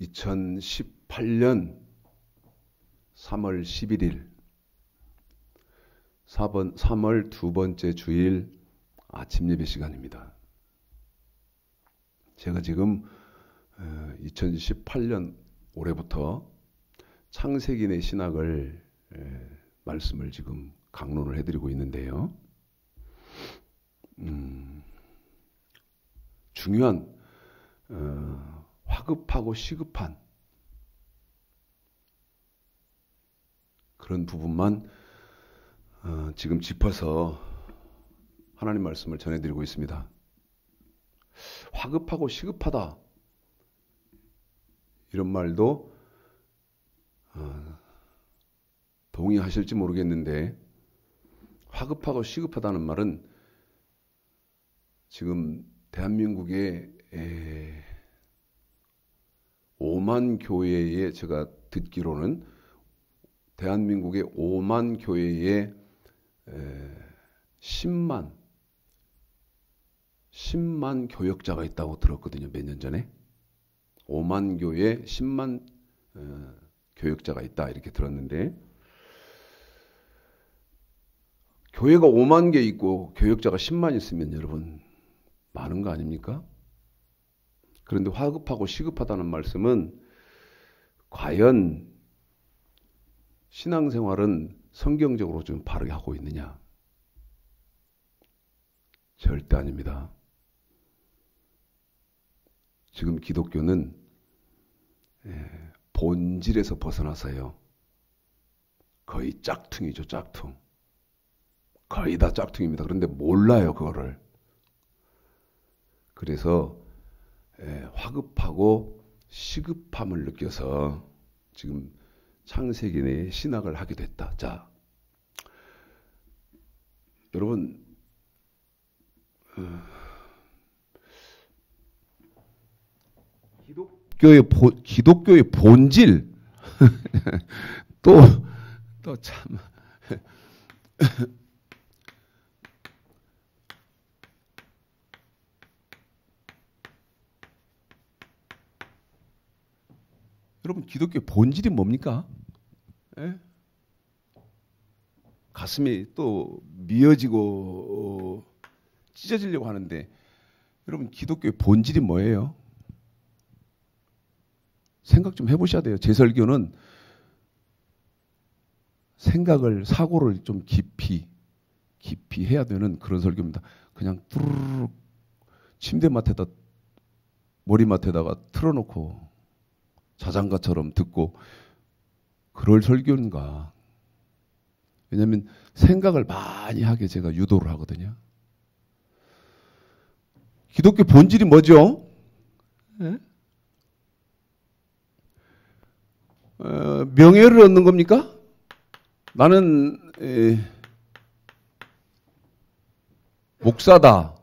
2018년 3월 11일 3월 두 번째 주일 아침 예배 시간입니다. 제가 지금 2018년 올해부터 창세기의 신학을 말씀을 지금 강론을 해드리고 있는데요. 중요한 화급하고 시급한 그런 부분만 지금 짚어서 하나님 말씀을 전해드리고 있습니다. 화급하고 시급하다 이런 말도 동의하실지 모르겠는데, 화급하고 시급하다는 말은 지금 대한민국의 5만 교회에, 제가 듣기로는 대한민국의 5만 교회에 10만 교역자가 있다고 들었거든요. 몇 년 전에. 5만 교회에 10만 교역자가 있다 이렇게 들었는데, 교회가 5만 개 있고 교역자가 10만 있으면 여러분 많은 거 아닙니까? 그런데 화급하고 시급하다는 말씀은 과연 신앙생활은 성경적으로 좀 바르게 하고 있느냐? 절대 아닙니다. 지금 기독교는 본질에서 벗어나서요, 거의 짝퉁이죠. 짝퉁. 거의 다 짝퉁입니다. 그런데 몰라요, 그거를. 그래서 화급하고 시급함을 느껴서 지금 창세기 내에 신학을 하게 됐다. 자, 여러분, 기독교의 본질 또 참 여러분, 기독교의 본질이 뭡니까? 가슴이 또 미어지고 찢어지려고 하는데, 여러분, 기독교의 본질이 뭐예요? 생각 좀 해보셔야 돼요. 제 설교는 사고를 좀 깊이 해야 되는 그런 설교입니다. 그냥 뚜루룩 머리맡에다가 틀어놓고 자장가처럼 듣고 그럴 설교인가? 왜냐하면 생각을 많이 하게 제가 유도를 하거든요. 기독교 본질이 뭐죠? 명예를 얻는 겁니까? 나는 목사다,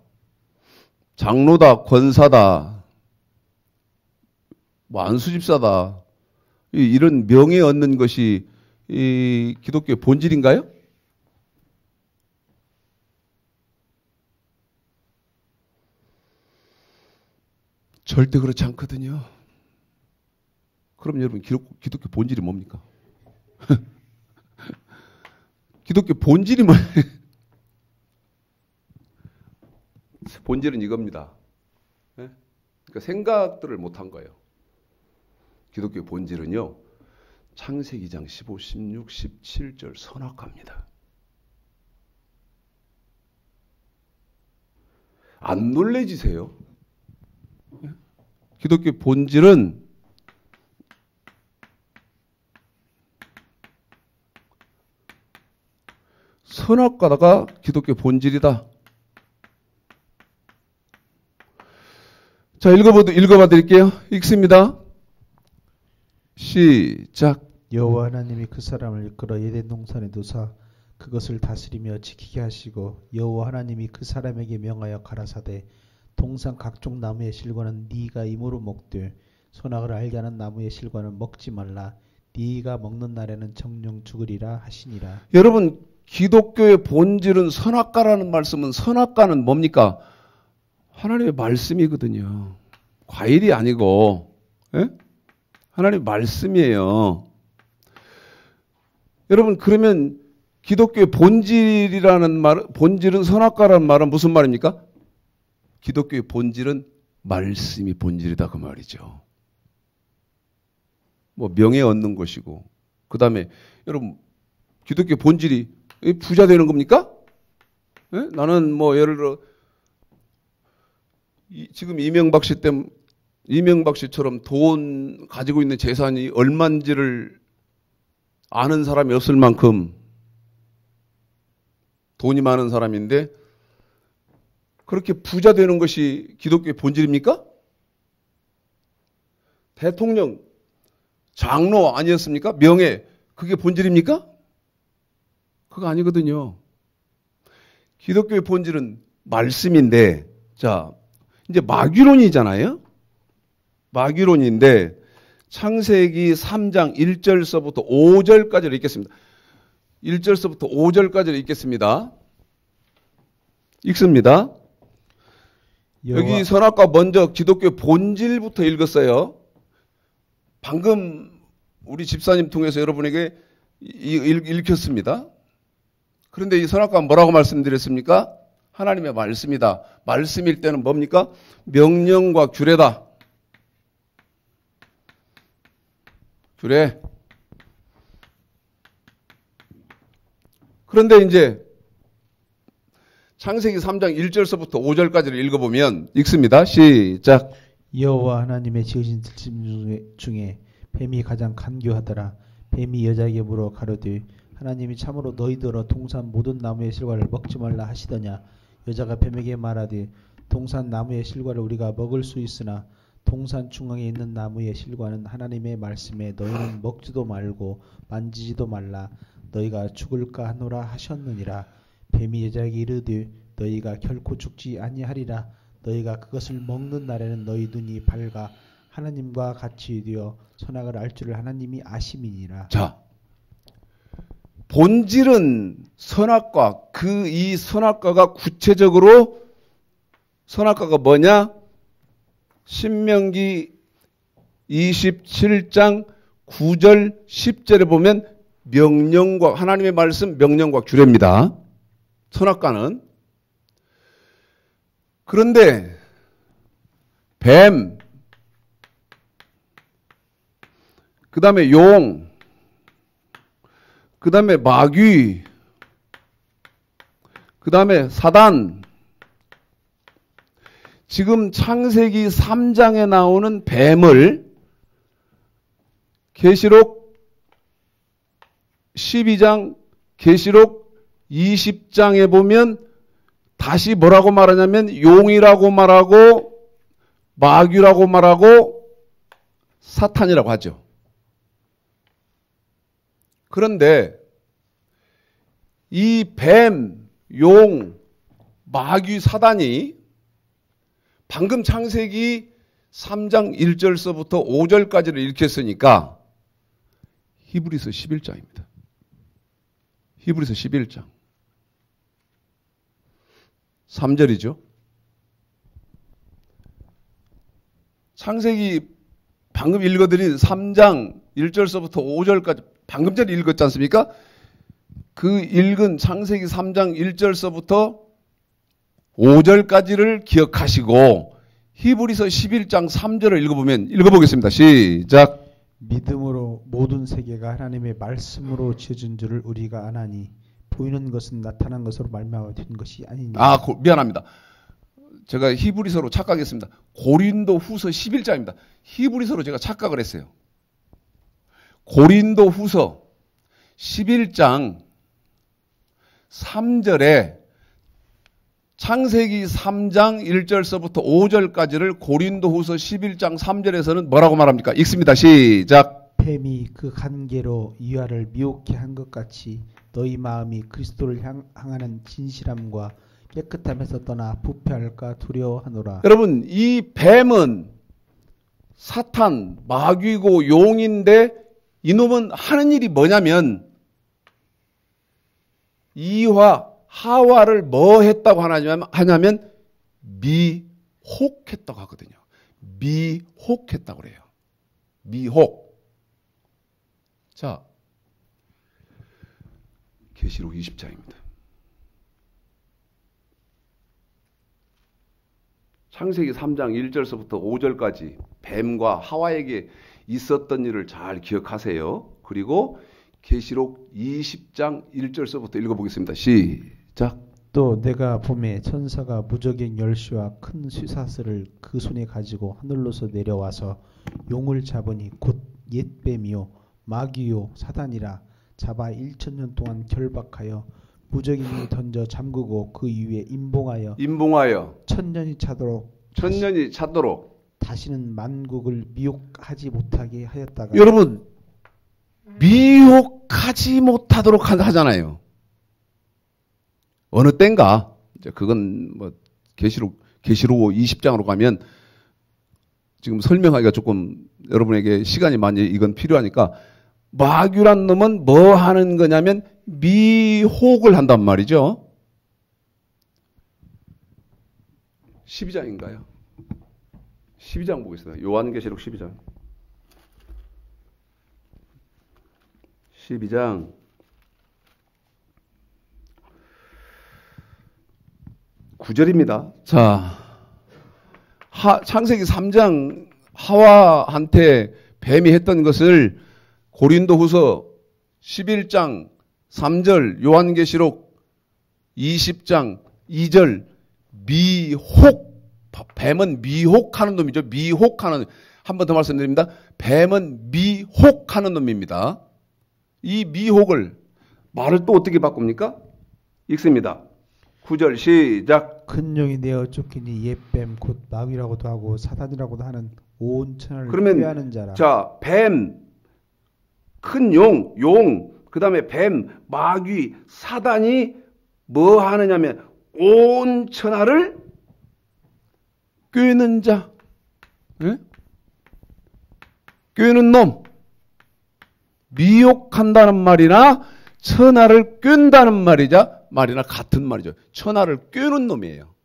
장로다, 권사다, 안수집사다, 이런 명예 얻는 것이 이 기독교의 본질인가요? 절대 그렇지 않거든요. 그럼 여러분, 기독교 본질이 뭡니까? 기독교 본질이 뭐예요? 본질은 이겁니다. 그러니까 생각들을 못한 거예요. 기독교 본질은요, 창세기 2장 15, 16, 17절 선악과입니다. 안 놀래지세요? 기독교 본질은 선악과가 기독교 본질이다. 자, 읽어봐 드릴게요. 읽습니다. 시작. 여호와 하나님이 그 사람을 이끌어 에덴 동산에 두사 그것을 다스리며 지키게 하시고, 여호와 하나님이 그 사람에게 명하여 가라사대 동산 각종 나무의 실과는 네가 임으로 먹되 선악을 알게 하는 나무의 실과는 먹지 말라. 네가 먹는 날에는 정령 죽으리라 하시니라. 여러분, 기독교의 본질은 선악과라는 말씀은, 선악과는 뭡니까? 하나님의 말씀이거든요. 과일이 아니고, 예? 하나님 말씀이에요. 여러분, 그러면 기독교의 본질이라는 말, 본질은 선악과라는 말은 무슨 말입니까? 기독교의 본질은 말씀이 본질이다 그 말이죠. 뭐 명예 얻는 것이고, 그 다음에 여러분 기독교의 본질이 부자 되는 겁니까? 네? 나는 뭐 예를 들어 지금 이명박 씨처럼 돈 가지고 있는 재산이 얼마인지를 아는 사람이 없을 만큼 돈이 많은 사람인데 그렇게 부자 되는 것이 기독교의 본질입니까? 대통령, 장로 아니었습니까? 명예, 그게 본질입니까? 그거 아니거든요. 기독교의 본질은 말씀인데, 자, 이제 마귀론이잖아요? 마귀론인데, 창세기 3장 1절서부터 5절까지를 읽겠습니다. 1절서부터 5절까지를 읽겠습니다. 읽습니다. 여기 선악과 먼저 기독교의 본질부터 읽었어요. 방금 우리 집사님 통해서 여러분에게 읽혔습니다. 그런데 이 선악과 뭐라고 말씀드렸습니까? 하나님의 말씀이다. 말씀일 때는 뭡니까? 명령과 규례다. 규례. 그런데 이제 창세기 3장 1절서부터 5절까지를 읽어보면 읽습니다. 시작. 여호와 하나님의 지으신 들짐승 중에 뱀이 가장 간교하더라. 뱀이 여자에게 물어 가로되 하나님이 참으로 너희들어 동산 모든 나무의 실과를 먹지 말라 하시더냐. 여자가 뱀에게 말하되 동산 나무의 실과를 우리가 먹을 수 있으나 동산 중앙에 있는 나무의 실과는 하나님의 말씀에 너희는 먹지도 말고 만지지도 말라. 너희가 죽을까 하노라 하셨느니라. 뱀이 여자에게 이르되 너희가 결코 죽지 아니하리라. 너희가 그것을 먹는 날에는 너희 눈이 밝아 하나님과 같이 되어 선악을 알 줄을 하나님이 아심이니라. 자, 본질은 선악과, 이 선악과가 구체적으로 선악과가 뭐냐? 신명기 27장 9절 10절에 보면 명령과 하나님의 말씀, 명령과 규례입니다. 선악과는. 그런데 뱀, 그 다음에 용, 그 다음에 마귀, 그 다음에 사단, 지금 창세기 3장에 나오는 뱀을 계시록 12장, 계시록 20장에 보면 다시 뭐라고 말하냐면 용이라고 말하고 마귀라고 말하고 사탄이라고 하죠. 그런데 이 뱀, 용, 마귀, 사단이 방금 창세기 3장 1절서부터 5절까지를 읽혔으니까 히브리서 11장입니다. 히브리서 11장 3절이죠. 창세기 방금 읽어드린 3장 1절서부터 5절까지 방금 전에 읽었지 않습니까? 그 읽은 창세기 3장 1절서부터 5절까지를 기억하시고 히브리서 11장 3절을 읽어보겠습니다. 시작. 믿음으로 모든 세계가 하나님의 말씀으로 지어진 줄을 우리가 아나니 보이는 것은 나타난 것으로 말미암아 된 것이 아니냐. 미안합니다. 제가 히브리서로 착각했습니다. 고린도 후서 11장입니다. 히브리서로 제가 착각을 했어요. 고린도 후서 11장 3절에 창세기 3장 1절서부터 5절까지를 고린도 후서 11장 3절에서는 뭐라고 말합니까? 읽습니다. 시작. 뱀이 그 간계로 이와를 미혹해 한 것 같이 너희 마음이 그리스도를 향하는 진실함과 깨끗함에서 떠나 부패할까 두려워하노라. 여러분, 이 뱀은 사탄, 마귀고 용인데 이놈은 하는 일이 뭐냐면 하와를 뭐 했다고 하냐면 미혹했다고 하거든요. 미혹했다고 그래요. 미혹. 자, 계시록 20장입니다. 창세기 3장 1절서부터 5절까지 뱀과 하와에게 있었던 일을 잘 기억하세요. 그리고 계시록 20장 1절서부터 읽어보겠습니다. 시작. 또 내가 봄에 천사가 무적의 열쇠와 큰 쇠사슬을 그 손에 가지고 하늘로서 내려와서 용을 잡으니 곧 옛뱀이요 마귀요 사단이라 잡아 1000년 동안 결박하여 무적인이 던져 잠그고 그 위에 임봉하여 천년이 차도록 다시는 만국을 미혹하지 못하게 하였다가 여러분 미혹하지 못하도록 하잖아요. 어느 때인가 이제 그건 뭐 계시록 20장으로 가면 지금 설명하기가 조금 여러분에게 시간이 많이 이건 필요하니까 마귀란 놈은 뭐 하는 거냐면 미혹을 한단 말이죠. 12장인가요? 12장 보겠습니다. 요한계시록 12장. 12장 9절입니다. 자, 창세기 3장 하와한테 뱀이 했던 것을 고린도후서 11장 3절, 요한계시록 20장 2절 미혹, 뱀은 미혹하는 놈이죠. 미혹하는, 한 번 더 말씀드립니다. 뱀은 미혹하는 놈입니다. 이 미혹을 말을 또 어떻게 바꿉니까? 읽습니다. 9절 시작. 큰 용이 내어 쫓기니 옛뱀 곧 마귀라고도 하고 사단이라고도 하는 온 천하를 그러면 꾀하는 자라. 자, 뱀, 큰 용, 그 다음에 뱀, 마귀, 사단이 뭐 하느냐면 온 천하를 꾀는 자, 네? 꾀는 놈, 미혹한다는 말이나 천하를 꾀는다는 말이나 같은 말이죠. 천하를 꾀는 놈이에요.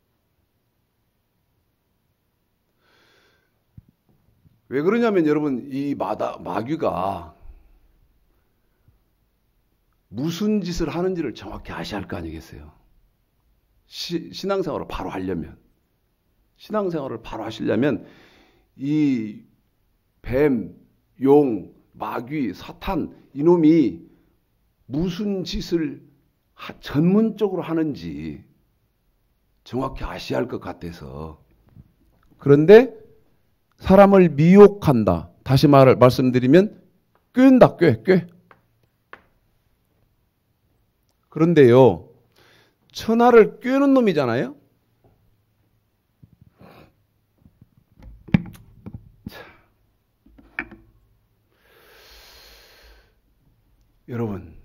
왜 그러냐면 여러분 이 마귀가 무슨 짓을 하는지를 정확히 아셔야 할 거 아니겠어요. 신앙생활을 바로 하려면, 신앙생활을 바로 하시려면 이 뱀, 용, 마귀, 사탄 이놈이 무슨 짓을 전문적으로 하는지 정확히 아셔야 할 것 같아서. 그런데 사람을 미혹한다. 다시 말씀드리면 꾀는다. 꾀. 그런데요, 천하를 꾀는 놈이잖아요. 여러분,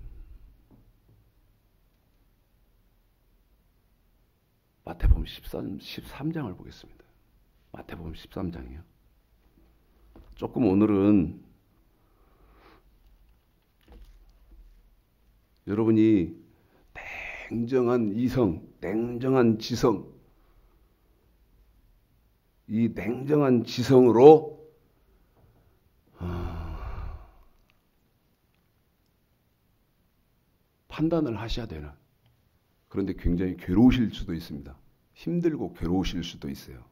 마태복음 13장을 보겠습니다. 마태복음 13장이요. 조금 오늘은 여러분이 냉정한 이성, 냉정한 지성, 이 냉정한 지성으로 판단을 하셔야 되는, 그런데 굉장히 괴로우실 수도 있습니다. 힘들고 괴로우실 수도 있어요.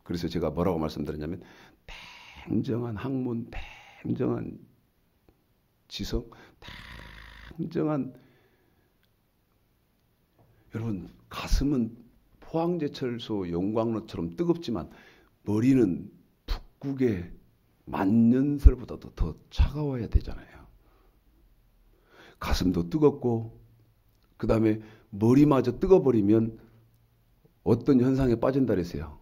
그래서 제가 뭐라고 말씀드렸냐면 냉정한 학문, 냉정한 지성, 냉정한, 여러분 가슴은 포항제철소 영광로처럼 뜨겁지만 머리는 북극의 만년설보다도 더 차가워야 되잖아요. 가슴도 뜨겁고 그 다음에 머리마저 뜨거버리면 어떤 현상에 빠진다 그랬어요.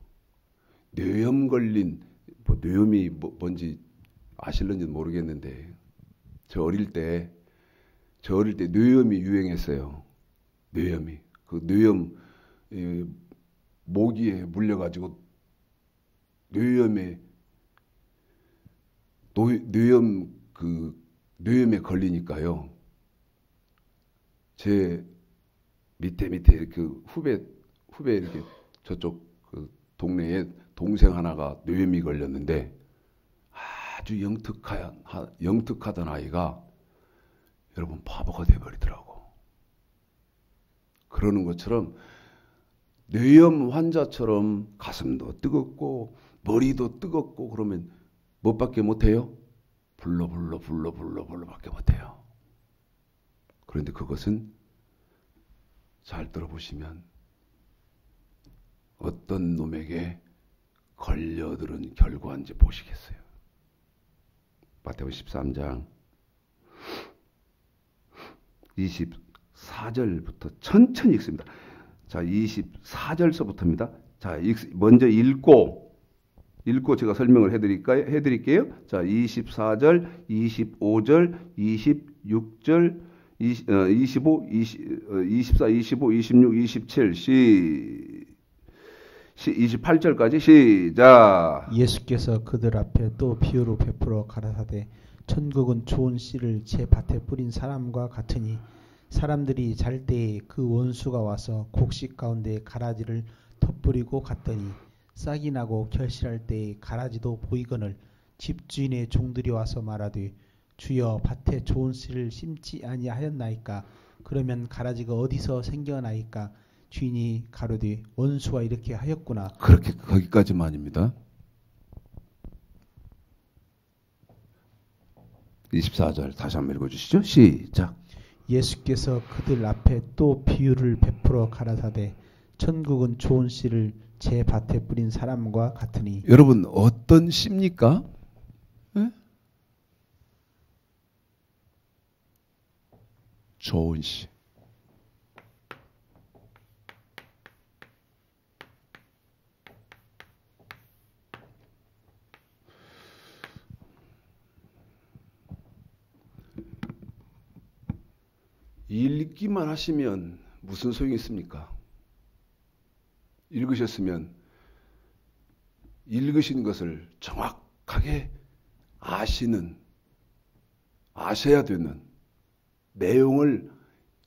뇌염 걸린, 뇌염이 뭔지 아실는지는 모르겠는데 저 어릴 때 뇌염이 유행했어요. 뇌염이. 그 뇌염, 모기에 물려가지고 뇌염에 걸리니까요. 제 밑에 그 후배 이렇게 저쪽 그 동네에 동생 하나가 뇌염이 걸렸는데 아주 영특하던 아이가 여러분 바보가 돼버리더라고. 그러는 것처럼 뇌염 환자처럼 가슴도 뜨겁고 머리도 뜨겁고 그러면 뭐밖에 못해요? 불러 밖에 못해요. 그런데 그것은 잘 들어보시면 어떤 놈에게 걸려들은 결과인지 보시겠어요. 마태복음 13장 24절부터 천천히 읽습니다. 자, 24절서부터입니다. 자, 먼저 읽고 제가 설명을 해드릴게요. 자, 24절, 25절, 26절, 25, 24, 25, 26, 27, 28절까지 시작. 예수께서 그들 앞에 또 비유로 베풀어 가라사대 천국은 좋은 씨를 제 밭에 뿌린 사람과 같으니 사람들이 잘 때에 그 원수가 와서 곡식 가운데 가라지를 덧뿌리고 갔더니 싹이 나고 결실할 때에 가라지도 보이거늘 집주인의 종들이 와서 말하되 주여 밭에 좋은 씨를 심지 아니하였나이까. 그러면 가라지가 어디서 생겨나이까. 주인이 가로되 원수가 이렇게 하였구나. 그렇게 거기까지만입니다. 24절 다시 한번 읽어주시죠. 시작. 예수께서 그들 앞에 또 비유를 베풀어 가라사대 천국은 좋은 씨를 제 밭에 뿌린 사람과 같으니. 여러분 어떤 씨입니까? 네? 좋은 씨. 읽기만 하시면 무슨 소용이 있습니까? 읽으셨으면 읽으신 것을 정확하게 아셔야 되는 내용을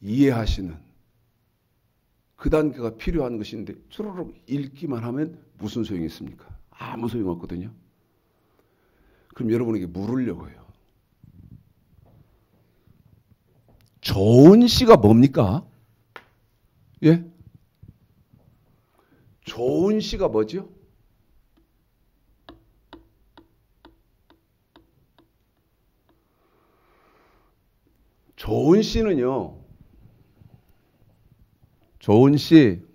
이해하시는 그 단계가 필요한 것인데 주르륵 읽기만 하면 무슨 소용이 있습니까? 아무 소용 없거든요. 그럼 여러분에게 물으려고 해요. 좋은 씨가 뭡니까? 예? 좋은 씨가 뭐죠? 좋은 씨는요. 좋은 씨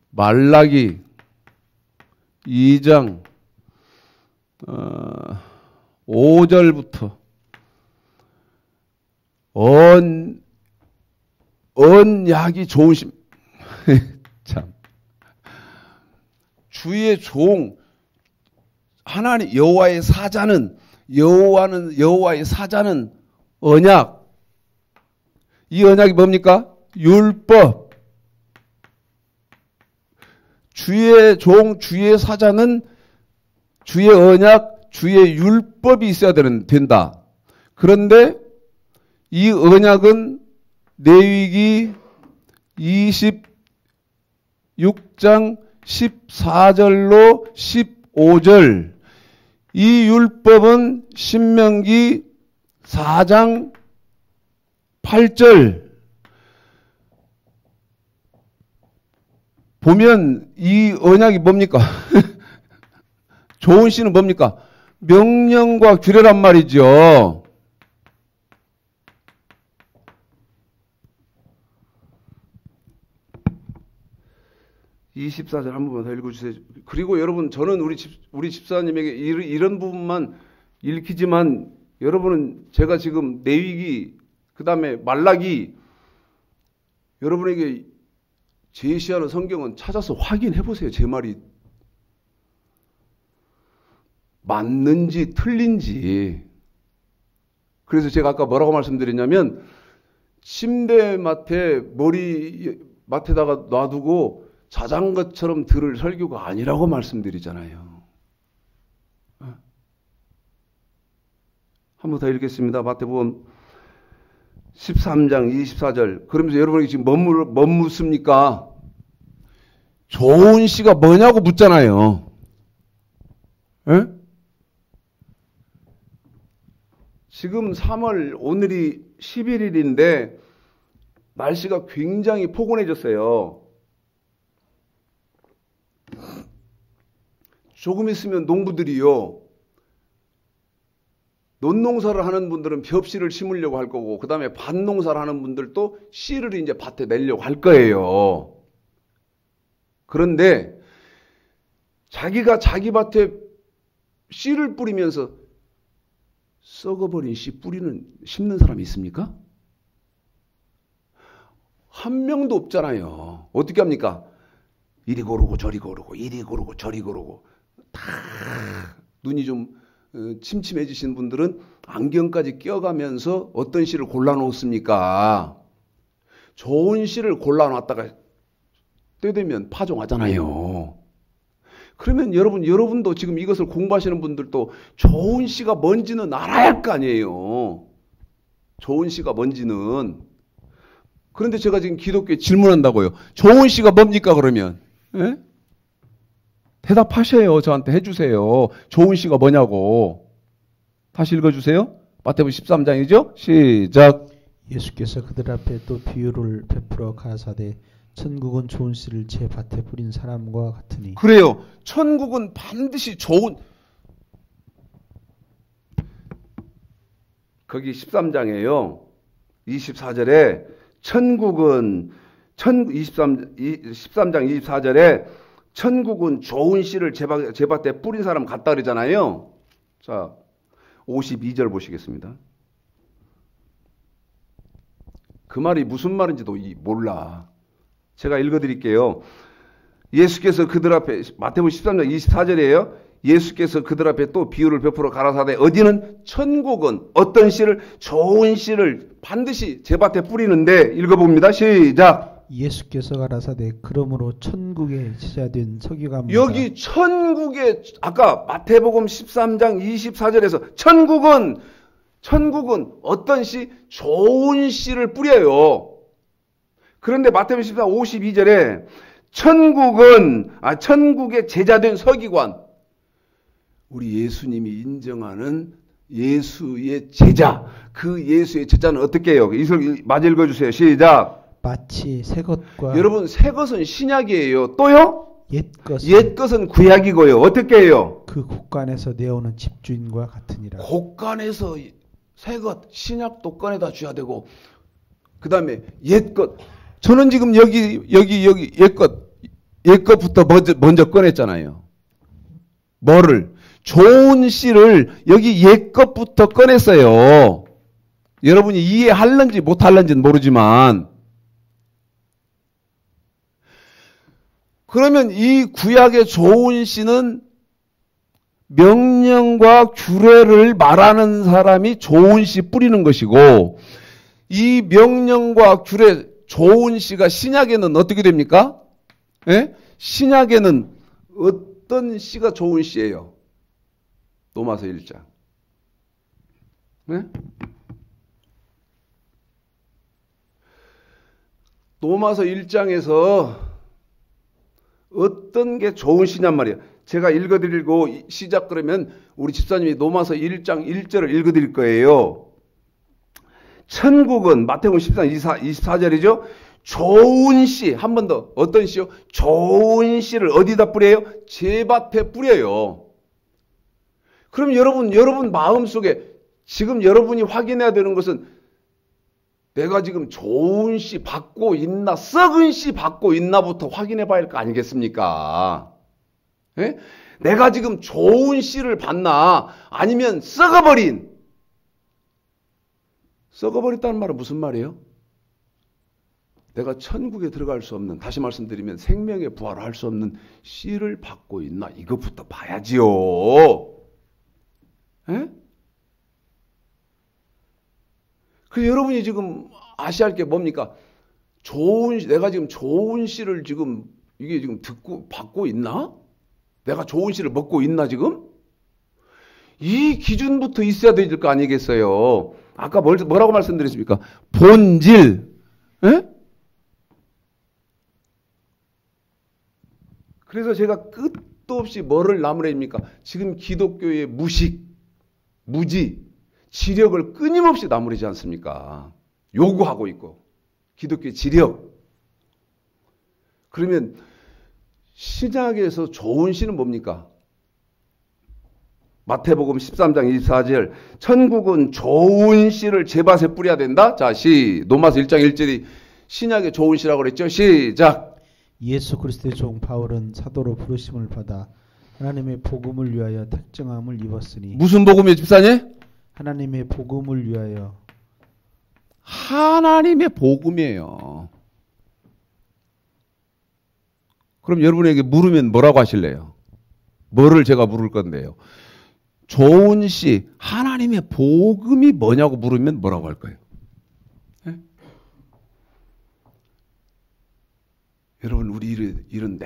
말라기 2장 5절부터 언약이 좋은 심. 참. 주의 종, 하나님, 여호와의 사자는 언약. 이 언약이 뭡니까? 율법. 주의 종, 주의 사자는 주의 언약, 주의 율법이 있어야 된다. 그런데 이 언약은 레위기 26장 14절로 15절, 이 율법은 신명기 4장 8절 보면 이 언약이 뭡니까? 좋은 씨는 뭡니까? 명령과 규례란 말이죠. 이 24절 한 번만 더 읽어주세요. 그리고 여러분, 저는 우리 집사님에게 이런 부분만 읽히지만, 여러분은 제가 지금 레위기, 그 다음에 말라기, 여러분에게 제시하는 성경은 찾아서 확인해 보세요. 제 말이 맞는지 틀린지. 그래서 제가 아까 뭐라고 말씀드렸냐면, 침대 맡에다가 놔두고 자장가처럼 들을 설교가 아니라고 말씀드리잖아요. 한 번 더 읽겠습니다. 마태복음 13장 24절. 그러면서 여러분이 지금 뭐 묻습니까? 좋은 씨가 뭐냐고 묻잖아요. 에? 지금 3월 오늘이 11일인데 날씨가 굉장히 포근해졌어요. 조금 있으면 농부들이요, 논농사를 하는 분들은 벽씨를 심으려고 할 거고, 그 다음에 밭농사를 하는 분들도 씨를 이제 밭에 내려고 할 거예요. 그런데 자기가 자기 밭에 씨를 뿌리면서 썩어버린 씨 심는 사람이 있습니까? 한 명도 없잖아요. 어떻게 합니까? 이리 고르고 저리 고르고 이리 고르고 저리 고르고, 다 눈이 좀 침침해지신 분들은 안경까지 껴가면서 어떤 씨를 골라놓습니까? 좋은 씨를 골라놨다가 때 되면 파종하잖아요. 그러면 여러분도 지금 이것을 공부하시는 분들도 좋은 씨가 뭔지는 알아야 할 거 아니에요. 좋은 씨가 뭔지는. 그런데 제가 지금 기독교에 질문한다고요. 좋은 씨가 뭡니까 그러면? 예? 대답하셔요. 저한테 해주세요. 좋은 씨가 뭐냐고. 다시 읽어주세요. 마태복음 13장이죠. 시작. 예수께서 그들 앞에 또 비유를 베풀어 가라사대 천국은 좋은 씨를 제 밭에 뿌린 사람과 같으니. 그래요. 천국은 반드시 좋은, 거기 13장에요. 24절에 천국은 13장 24절에 천국은 좋은 씨를 제 밭에 뿌린 사람 같다 그러잖아요. 자, 52절 보시겠습니다. 그 말이 무슨 말인지도 몰라. 제가 읽어드릴게요. 예수께서 그들 앞에, 마태복음 13장 24절이에요. 예수께서 그들 앞에 또 비유를 베풀어 가라사대 어디는 천국은 어떤 씨를, 좋은 씨를 반드시 제 밭에 뿌리는데, 읽어봅니다. 시작. 예수께서 가라사대 그러므로 천국에 제자된 서기관마다. 여기 천국에, 아까 마태복음 13장 24절에서 천국은 어떤 씨? 좋은 씨를 뿌려요. 그런데 마태복음 14장 52절에 천국의 제자된 서기관, 우리 예수님이 인정하는 예수의 제자, 그 예수의 제자는 어떻게 해요? 이걸 마저 읽어주세요. 시작. 마치 새 것과. 여러분, 새 것은 신약이에요. 또요? 옛 것은 구약이고요. 어떻게 해요? 그 곳간에서 내어오는 집주인과 같으니라. 곳간에서 새 것, 신약도 꺼내다 줘야 되고, 그 다음에 옛 것. 저는 지금 여기 옛 것부터 먼저 꺼냈잖아요. 뭐를? 좋은 씨를 여기 옛 것부터 꺼냈어요. 여러분이 이해할런지 못할런지는 모르지만, 그러면 이 구약의 좋은 씨는 명령과 규례를 말하는 사람이 좋은 씨 뿌리는 것이고, 이 명령과 규례, 좋은 씨가 신약에는 어떻게 됩니까? 예? 신약에는 어떤 씨가 좋은 씨예요? 로마서 1장. 네? 로마서 1장에서 어떤 게 좋은 씨냔 말이에요. 제가 읽어드리고 시작 그러면 우리 집사님이 로마서 1장 1절을 읽어드릴 거예요. 천국은 마태복음 13장 24절이죠. 좋은 씨, 한 번 더. 어떤 씨요? 좋은 씨를 어디다 뿌려요? 제 밭에 뿌려요. 그럼 여러분 마음속에 지금 여러분이 확인해야 되는 것은 내가 지금 좋은 씨 받고 있나, 썩은 씨 받고 있나부터 확인해 봐야 할 거 아니겠습니까? 예? 내가 지금 좋은 씨를 받나, 아니면 썩어버렸다는 말은 무슨 말이에요? 내가 천국에 들어갈 수 없는, 다시 말씀드리면 생명의 부활할 수 없는 씨를 받고 있나, 이것부터 봐야지요. 예? 그래서 여러분이 지금 아셔야 할 게 뭡니까? 내가 지금 좋은 씨를 지금, 이게 지금 받고 있나? 내가 좋은 씨를 먹고 있나, 지금? 이 기준부터 있어야 될 거 아니겠어요? 아까 뭐라고 말씀드렸습니까? 본질. 에? 그래서 제가 끝도 없이 뭐를 나무래입니까? 지금 기독교의 무식, 무지, 지력을 끊임없이 나무래지 않습니까? 요구하고 있고 기독교의 지력. 그러면 신약에서 좋은 시는 뭡니까? 마태복음 13장 24절 천국은 좋은 씨를 제밭에 뿌려야 된다. 자, 로마서 1장 1절이 신약의 좋은 씨라고 그랬죠. 시작. 예수 그리스도의 종 바울은 사도로 부르심을 받아 하나님의 복음을 위하여 택정함을 입었으니. 무슨 복음이요, 집사님? 하나님의 복음을 위하여. 하나님의 복음이에요. 그럼 여러분에게 물으면 뭐라고 하실래요? 뭐를 제가 물을 건데요? 좋은 시, 하나님의 복음이 뭐냐고 물으면 뭐라고 할 거예요? 네? 여러분, 우리 이런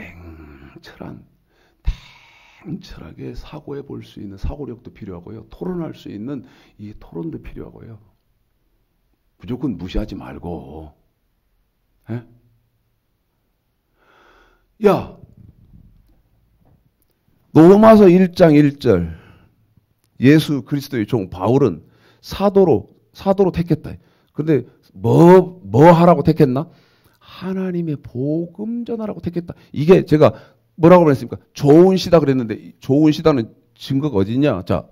냉철하게 사고해 볼 수 있는 사고력도 필요하고요. 토론할 수 있는 이 토론도 필요하고요. 무조건 무시하지 말고. 네? 야, 로마서 1장 1절 예수 그리스도의 종 바울은 사도로 택했다. 그런데 뭐 하라고 택했나? 하나님의 복음 전하라고 택했다. 이게 제가 뭐라고 그랬습니까? 좋은 시다 그랬는데 좋은 시다는 증거가 어디냐? 자,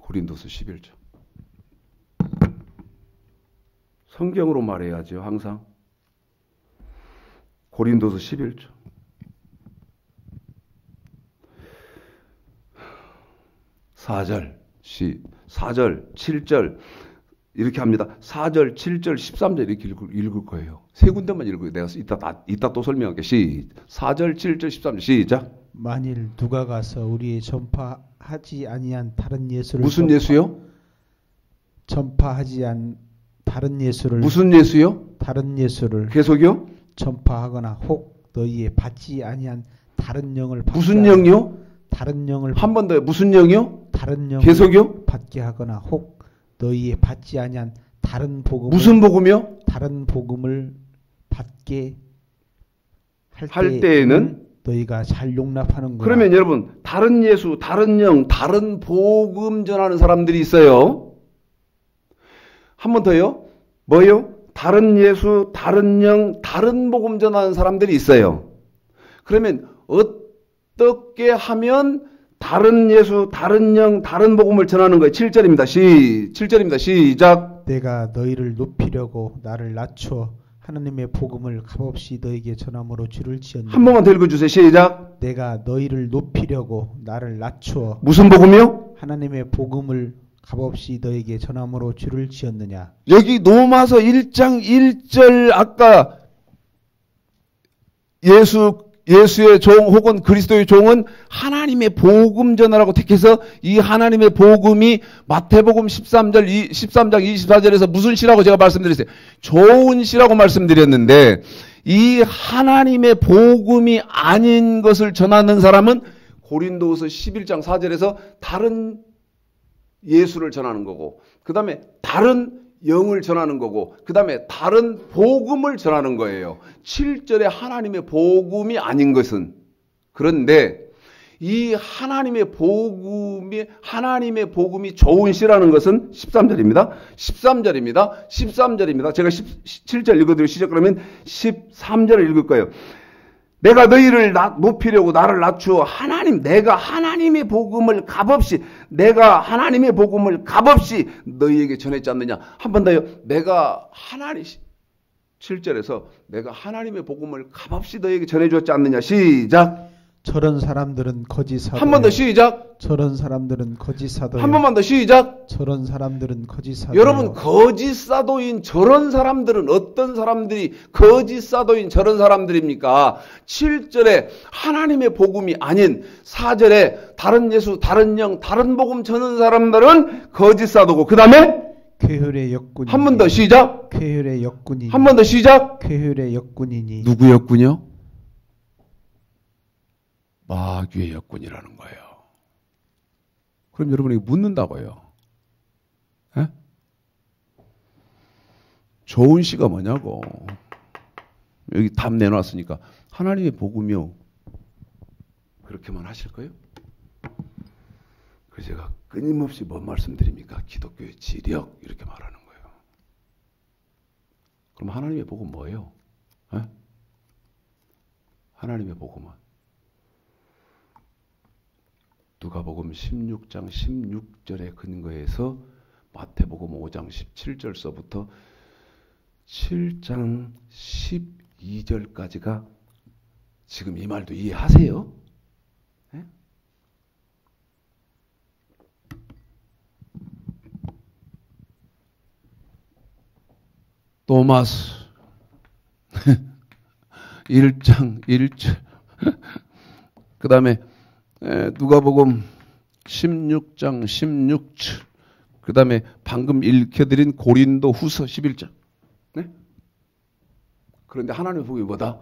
고린도서 11장. 성경으로 말해야죠. 항상. 고린도서 11장. 4절, 7절 이렇게 합니다. 4절, 7절, 13절 이렇게 읽을 거예요. 세 군데만 읽어요. 내가 이따 또 설명할게. 4절, 7절, 13절 시작. 만일 누가 가서 우리의 전파하지 아니한 다른 예수를 무슨 예수요? 전파하지 않은 다른 예수를 무슨 예수요? 다른 예수를 계속요? 전파하거나 혹 너희의 받지 아니한 다른 영을 무슨 영이요? 다른 영을 한 번 더요. 무슨 영이요? 다른 영을 계속요? 받게 하거나 혹 너희의 받지 아니한 다른 복음을 무슨 복음이요? 다른 복음을 받게 할 때에는 너희가 잘 용납하는 거야. 그러면 여러분 다른 예수, 다른 영, 다른 복음 전하는 사람들이 있어요. 한 번 더요. 뭐요? 다른 예수, 다른 영, 다른 복음 전하는 사람들이 있어요. 그러면 어떻게 하면 다른 예수, 다른 영, 다른 복음을 전하는 거예요? 7절입니다. 7절입니다. 시작. 내가 너희를 높이려고 나를 낮추어 하나님의 복음을 값없이 너에게 전함으로 주를 지었느냐. 한 번만 더 읽어주세요. 시작. 내가 너희를 높이려고 나를 낮추어 무슨 복음이요? 하나님의 복음을 값없이 너에게 전함으로 주를 지었느냐. 여기 로마서 1장 1절 아까 예수의 종 혹은 그리스도의 종은 하나님의 복음 전하라고 택해서 이 하나님의 복음이 마태복음 13장 24절에서 무슨 시라고 제가 말씀드렸어요? 좋은 시라고 말씀드렸는데 이 하나님의 복음이 아닌 것을 전하는 사람은 고린도후서 11장 4절에서 다른 예수를 전하는 거고 그 다음에 다른 영을 전하는 거고 그 다음에 다른 복음을 전하는 거예요. 7절에 하나님의 복음이 아닌 것은. 그런데 이 하나님의 복음이 좋은 시라는 것은 13절입니다. 13절입니다. 제가 17절 읽어드리고 시작 그러면 13절을 읽을 거예요. 내가 너희를 높이려고 나를 낮추어 내가 하나님의 복음을 값없이 너희에게 전했지 않느냐. 한 번 더요. 7절에서 내가 하나님의 복음을 값없이 너희에게 전해주었지 않느냐. 시작. 저런 사람들은 거짓 사도. 한 번 더 시작. 저런 사도인 거짓 사도. 한 번만 더 시작. 저런 사람들은 거짓 사도. 여러분 거짓 사도인 저런 사람들은 어떤 사람들이 거짓 사도인 저런 사람들입니까? 7절에 하나님의 복음이 아닌 4절에 다른 예수, 다른 영, 다른 복음 전하는 사람들은 거짓 사도고 그 다음에 쾌혈의 역군이니. 한 번 더 시작. 쾌혈의 역군이니. 한 번 더 시작. 쾌혈의 역군이니. 누구 역군이요? 마귀의 역군이라는 거예요. 그럼 여러분이 묻는다고요. 에? 좋은 시가 뭐냐고. 여기 답 내놨으니까 하나님의 복음이요. 그렇게만 하실 거예요? 그래서 제가 끊임없이 뭔 말씀드립니까? 기독교의 지력 이렇게 말하는 거예요. 그럼 하나님의 복은 뭐예요? 에? 하나님의 복음은 누가복음 16장 16절의 근거에서 마태복음 5장 17절서부터 7장 12절까지가 지금 이 말도 이해하세요? 네? 토마스 1장 1절 그 다음에 누가복음 16장 16절 그 다음에 방금 읽혀드린 고린도 후서 11장 네? 그런데 하나님의 복이 뭐다?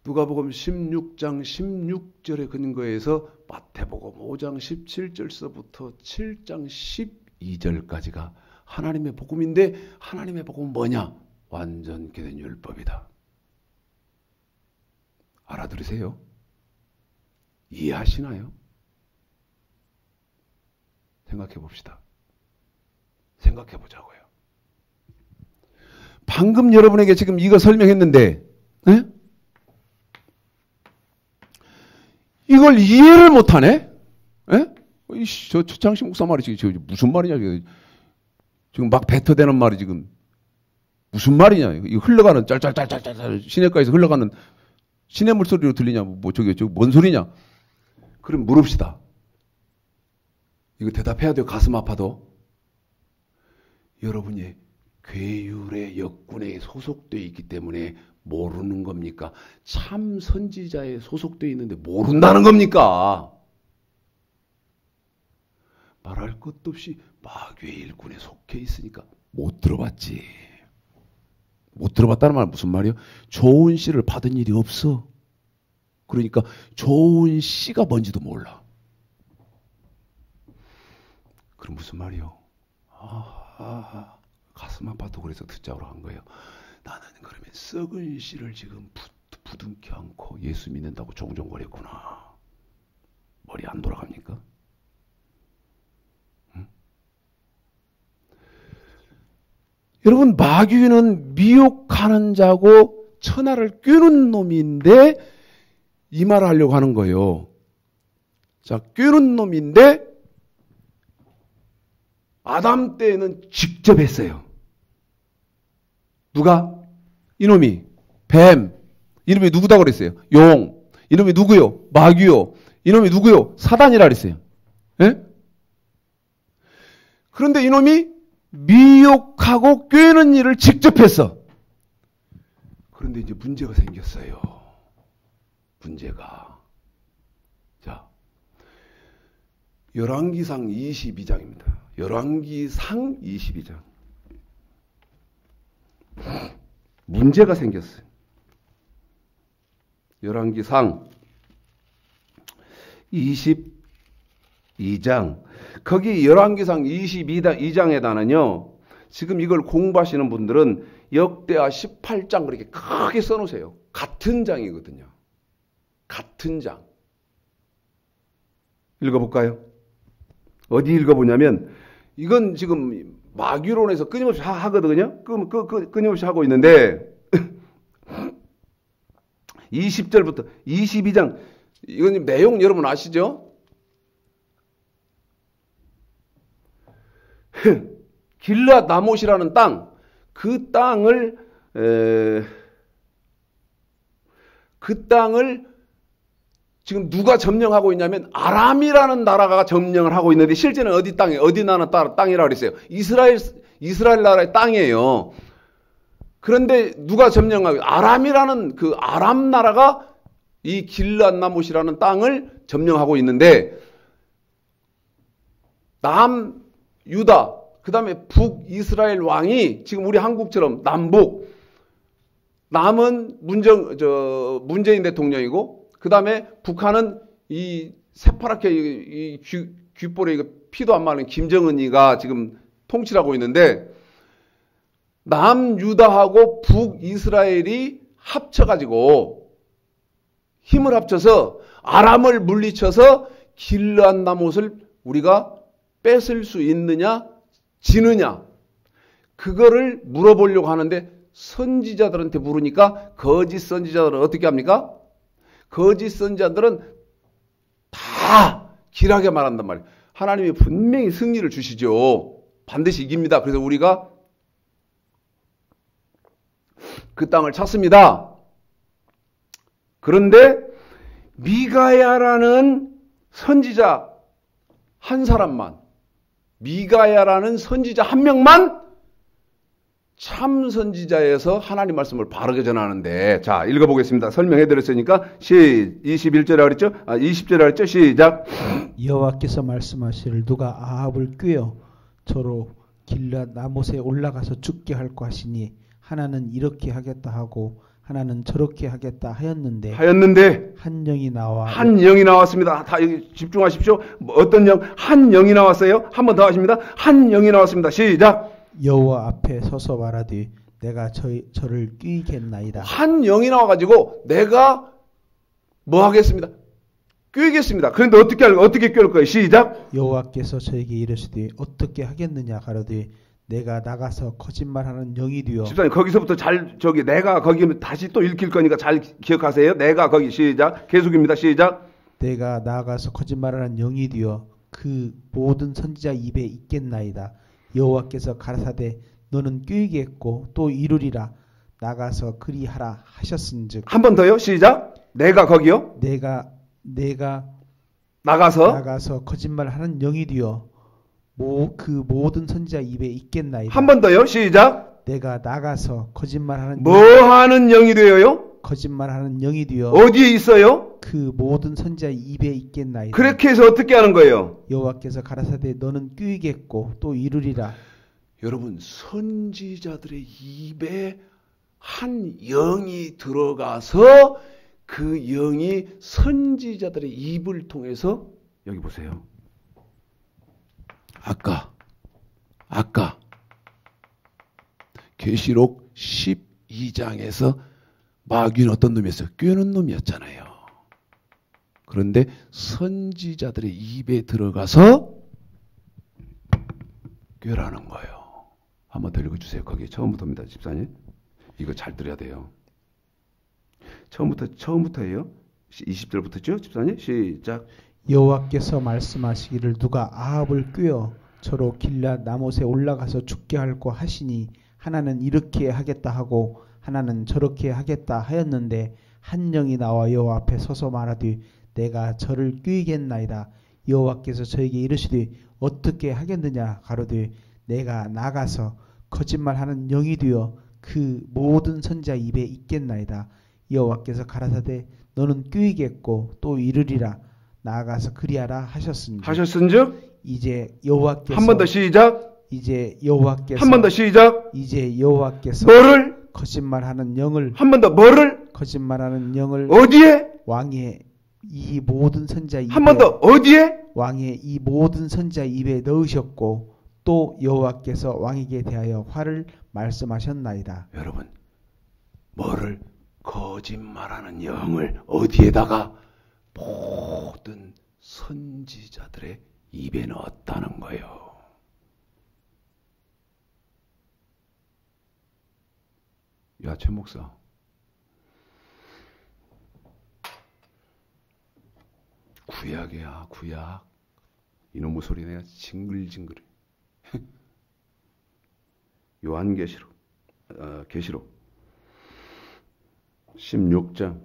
누가복음 16장 16절의 근거에서 마태복음 5장 17절서부터 7장 12절까지가 하나님의 복음인데 하나님의 복음은 뭐냐? 완전케 된 율법이다. 알아들으세요? 이해하시나요? 생각해 봅시다. 생각해 보자고요. 방금 여러분에게 지금 이거 설명했는데 에? 이걸 이해를 못하네? 에? 저 최창식 목사 말이 지금 무슨 말이냐? 지금 막 뱉어대는 말이 지금 무슨 말이냐? 이거 흘러가는 짤짤짤짤짤 시내가에서 흘러가는 시냇물 소리로 들리냐? 뭐 저기 뭔 소리냐? 그럼 물읍시다. 이거 대답해야 돼요. 가슴 아파도. 여러분이 괴율의 역군에 소속되어 있기 때문에 모르는 겁니까? 참 선지자에 소속되어 있는데 모른다는 겁니까? 말할 것도 없이 마귀의 일꾼에 속해 있으니까 못 들어봤지. 못 들어봤다는 말은 무슨 말이에요? 좋은 씨를 받은 일이 없어. 그러니까 좋은 씨가 뭔지도 몰라. 그럼 무슨 말이요? 가슴 아파도 그래서 듣자고 한 거예요. 나는 그러면 썩은 씨를 지금 부둥켜 안고 예수 믿는다고 종종거렸구나. 머리 안 돌아갑니까? 응? 여러분, 마귀는 미혹하는 자고 천하를 꿰는 놈인데 이 말을 하려고 하는 거예요. 자, 꿰는 놈인데 아담 때에는 직접 했어요. 누가? 이놈이. 뱀. 이놈이 누구다 그랬어요? 용. 이놈이 누구요? 마귀요. 이놈이 누구요? 사단이라 그랬어요. 예? 그런데 이놈이 미혹하고 꿰는 일을 직접 했어. 그런데 이제 문제가 생겼어요. 문제가. 자, 열왕기상 22장입니다. 열왕기상 22장. 문제가 생겼어요. 열왕기상 22장. 거기 열왕기상 22장에다는요. 지금 이걸 공부하시는 분들은 역대하 18장 그렇게 크게 써놓으세요. 같은 장이거든요. 같은 장. 읽어볼까요? 어디 읽어보냐면 이건 지금 마귀론에서 끊임없이 하거든요. 끊임없이 하고 있는데 20절부터 22장 이건 내용 여러분 아시죠? 길앗 나못이라는 땅, 그 땅을 지금 누가 점령하고 있냐면 아람이라는 나라가 점령을 하고 있는데 실제는 어디 땅에 어디 나라 땅이라고 그랬어요. 이스라엘 나라의 땅이에요. 그런데 누가 점령하고 아람이라는 그 아람 나라가 이 길앗 나못이라는 땅을 점령하고 있는데 남 유다 그다음에 북이스라엘 왕이 지금 우리 한국처럼 남북 남은 문재인 대통령이고 그 다음에 북한은 이 새파랗게 이 귓볼에 피도 안 마는 김정은이가 지금 통치를 하고 있는데 남유다하고 북이스라엘이 합쳐가지고 힘을 합쳐서 아람을 물리쳐서 길르앗 나못을 우리가 뺏을 수 있느냐 지느냐 그거를 물어보려고 하는데 선지자들한테 물으니까 거짓 선지자들은 어떻게 합니까? 거짓 선지자들은 다 길하게 말한단 말이에요. 하나님이 분명히 승리를 주시죠. 반드시 이깁니다. 그래서 우리가 그 땅을 찾습니다. 그런데 미가야라는 선지자 한 사람만, 미가야라는 선지자 한 명만 참 선지자에서 하나님 말씀을 바르게 전하는데, 자, 읽어보겠습니다. 설명해 드렸으니까, 21절에 그랬죠? 20절에 그랬죠? 시작. 여호와께서 말씀하시를 누가 아합을 꾀어 저로 길르앗 나못에 올라가서 죽게 할까 하시니 하나는 이렇게 하겠다 하고 하나는 저렇게 하겠다 하였는데 한 영이 나와 한 영이 나왔습니다. 다 집중하십시오. 어떤 영? 한 영이 나왔어요. 한 번 더 하십니다. 한 영이 나왔습니다. 시작. 여호와 앞에 서서 말하되 내가 저를 꾀겠나이다. 한 영이 나와가지고 내가 뭐 하겠습니다. 꾀겠습니다. 그런데 어떻게 꾀을 거예요? 시작. 여호와께서 저에게 이르시되 어떻게 하겠느냐 가로되 내가 나가서 거짓말하는 영이 되어. 집사님 거기서부터 내가 거기 다시 또 읽힐 거니까 잘 기억하세요. 내가 거기 시작. 계속입니다. 시작. 내가 나가서 거짓말하는 영이 되어 그 모든 선지자 입에 있겠나이다. 여호와께서 가라사대 너는 꾀겠고 또 이루리라. 나가서 그리하라 하셨은즉. 한 번 더요. 시작. 내가 거기요. 내가 나가서 거짓말하는 영이 되어 그 모든 선지자 입에 있겠나이다. 한 번 더요. 시작. 내가 나가서 거짓말하는 뭐 하는 영이 되어요? 거짓말하는 영이 되어 어디에 있어요? 그 모든 선지자 입에 있겠나이다. 그렇게 해서 어떻게 하는 거예요? 여호와께서 가라사대 너는 꾀겠고 또 이루리라. 여러분 선지자들의 입에 한 영이 들어가서 그 영이 선지자들의 입을 통해서 여기 보세요. 아까 계시록 12장에서 마귀는 어떤 놈이었어요? 꾀는 놈이었잖아요. 그런데 선지자들의 입에 들어가서 꾀라는 거예요. 한번 더 읽어주세요. 거기 처음부터입니다. 집사님. 이거 잘 들어야 돼요. 처음부터예요. 20절부터죠. 집사님. 시작. 여호와께서 말씀하시기를 누가 아합을 꾀어 저로 길르앗 나못에 올라가서 죽게 할까 하시니 하나는 이렇게 하겠다 하고 하나는 저렇게 하겠다 하였는데 한 영이 나와 여호와 앞에 서서 말하되 내가 저를 꾀겠나이다. 여호와께서 저에게 이르시되 어떻게 하겠느냐 가로되 내가 나가서 거짓말하는 영이 되어 그 모든 선지자 입에 있겠나이다. 여호와께서 가라사대 너는 꾀겠고 또 이르리라. 나아가서 그리하라 하셨은즉 이제 여호와께서 한 번 더 시작. 이제 여호와께서 한 번 더 시작. 이제 여호와께서 뭐를 거짓말하는 영을 한 번 더 뭐를 거짓말하는 영을 어디에 왕의 이 모든 선지자 입에 한 번 더 어디에 왕의 이 모든 선지자 입에 넣으셨고 또 여호와께서 왕에게 대하여 화를 말씀하셨나이다. 여러분 뭐를 거짓말하는 영을 어디에다가 모든 선지자들의 입에 넣었다는 거예요. 야, 최 목사. 구약이야, 구약. 이놈의 소리 내가 징글징글해. 요한계시록, 계시록 16장,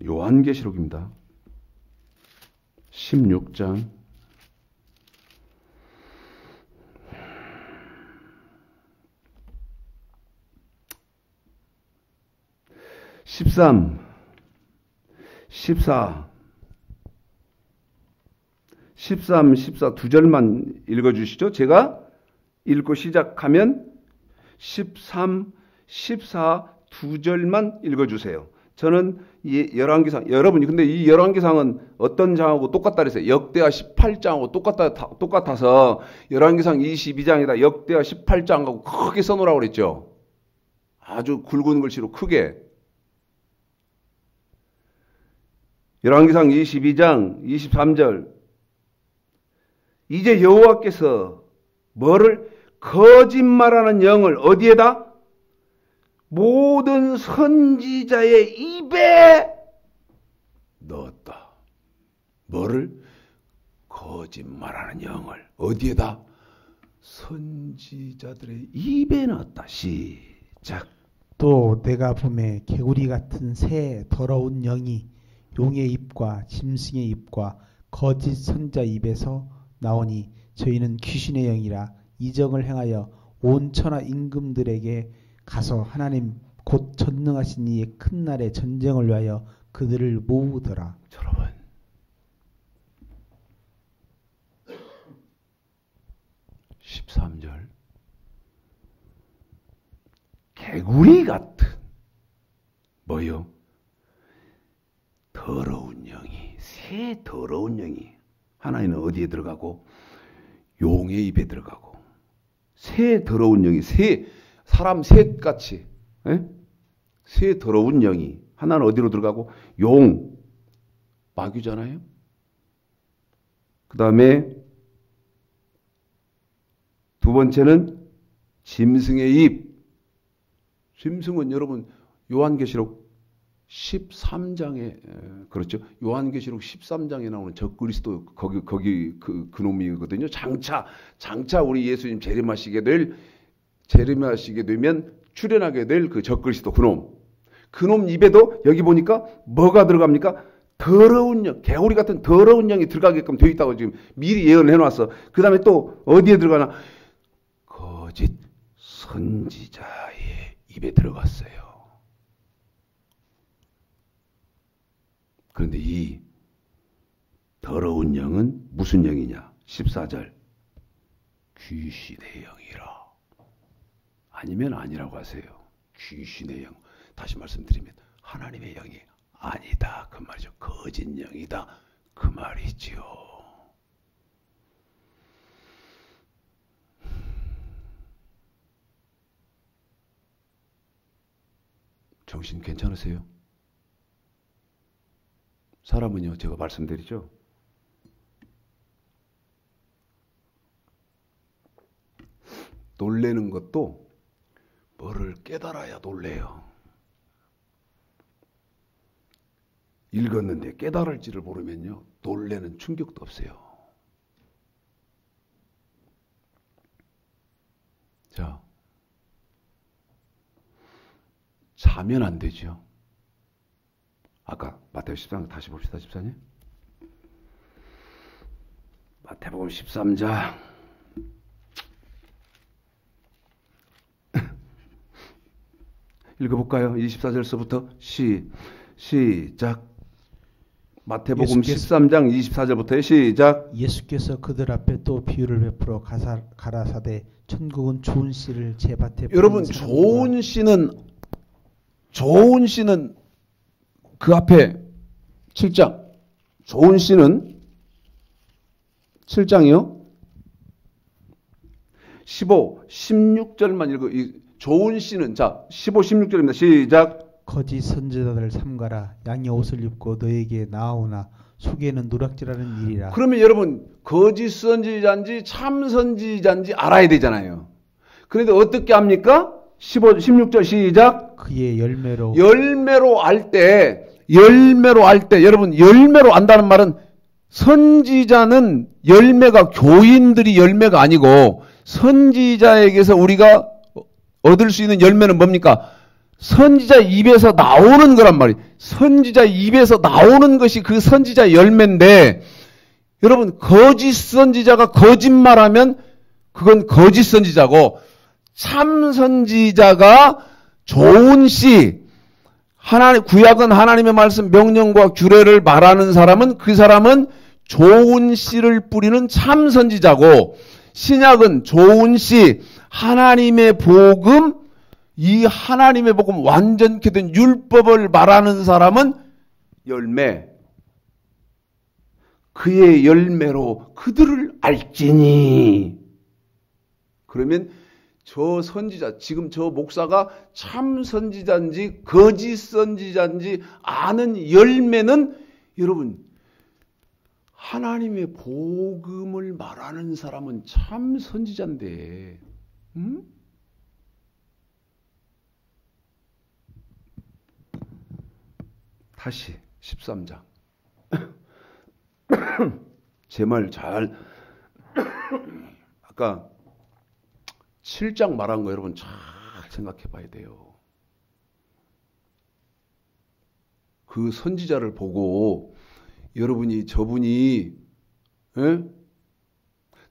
요한계시록입니다. 16장 13, 14 두 절만 읽어주시죠. 제가 읽고 시작하면 13, 14 두 절만 읽어주세요. 저는 이 열왕기상, 여러분이 근데 이 열왕기상은 어떤 장하고 똑같다 그랬어요. 역대하 18장하고 똑같아서 열왕기상 22장에다 역대하 18장하고 크게 써놓으라고 그랬죠. 아주 굵은 글씨로 크게. 열왕기상 22장 23절. 이제 여호와께서 뭐를? 거짓말하는 영을 어디에다? 모든 선지자의 입에 넣었다. 뭐를? 거짓말하는 영을 어디에다? 선지자들의 입에 넣었다. 시작. 또 내가 보매 개구리 같은 새 더러운 영이 용의 입과 짐승의 입과 거짓 선자 입에서 나오니 저희는 귀신의 영이라 이적을 행하여 온 천하 임금들에게 가서 하나님 곧 전능하신 이의 큰 날에 전쟁을 위하여 그들을 모으더라. 여러분, (13절) 개구리 같은 뭐요? 더러운 영이, 새 더러운 영이 하나님은 어디에 들어가고? 용의 입에 들어가고. 새 더러운 영이, 사람 셋같이, 새 더러운 영이 하나는 어디로 들어가고? 용, 마귀잖아요. 그 다음에 두 번째는 짐승의 입. 짐승은 여러분 요한계시록 13장에 그렇죠. 요한계시록 13장에 나오는 적그리스도 거기 그 놈이거든요. 장차 우리 예수님 재림하시게 되면 출현하게 될 그 적그리스도 그놈 입에도 여기 보니까 뭐가 들어갑니까? 더러운 영, 개구리 같은 더러운 영이 들어가게끔 되어 있다고 지금 미리 예언을 해놨어. 그 다음에 또 어디에 들어가나? 거짓 선지자의 입에 들어갔어요. 그런데 이 더러운 영은 무슨 영이냐? 14절. 귀신의 영이라. 아니면 아니라고 하세요. 귀신의 영. 다시 말씀드리면 하나님의 영이 아니다. 그 말이죠. 거짓 영이다. 그 말이지요. 정신 괜찮으세요? 사람은요, 제가 말씀드리죠. 놀래는 것도 뭐를 깨달아야 놀래요. 읽었는데 깨달을지를 모르면요, 놀래는 충격도 없어요. 자, 자면 안 되죠. 아까 마태복음 13장 다시 봅시다. 14님. 마태복음 13장. 읽어볼까요? 24절서부터 시작. 마태복음 13장 24절부터 시작. 예수께서 그들 앞에 또 비유를 베풀어 가라사대 천국은 좋은 씨를 제 밭에 여러분, 좋은 씨는 그 앞에 7장. 좋은 씨는 7장이요. 15, 16절만 읽어. 좋은 씨는, 자, 15, 16절입니다. 시작. 거짓 선지자들을 삼가라. 양의 옷을 입고 너에게 나아오나 속에는 누락질하는 일이라. 그러면 여러분, 거짓 선지자인지 참 선지자인지 알아야 되잖아요. 그런데 어떻게 합니까? 16절 시작. 그의 열매로 알 때, 여러분, 열매로 안다는 말은 선지자는 열매가, 교인들이 열매가 아니고 선지자에게서 우리가 얻을 수 있는 열매는 뭡니까? 선지자 입에서 나오는 거란 말이에요. 선지자 입에서 나오는 것이 그 선지자 열매인데, 여러분, 거짓 선지자가 거짓말하면 그건 거짓 선지자고, 참 선지자가 좋은 씨, 구약은 하나님의 말씀, 명령과 규례를 말하는 사람은, 그 사람은 좋은 씨를 뿌리는 참 선지자고, 신약은 좋은 씨, 하나님의 복음, 이 하나님의 복음 완전케 된 율법을 말하는 사람은 열매. 그의 열매로 그들을 알지니. 그러면 저 선지자, 지금 저 목사가 참 선지자인지 거짓 선지자인지 아는 열매는 여러분, 하나님의 복음을 말하는 사람은 참 선지자인데, 응? 다시 13장. 제 말 잘 아까 7장 말한 거 여러분 잘 생각해 봐야 돼요. 그 선지자를 보고 여러분이 저분이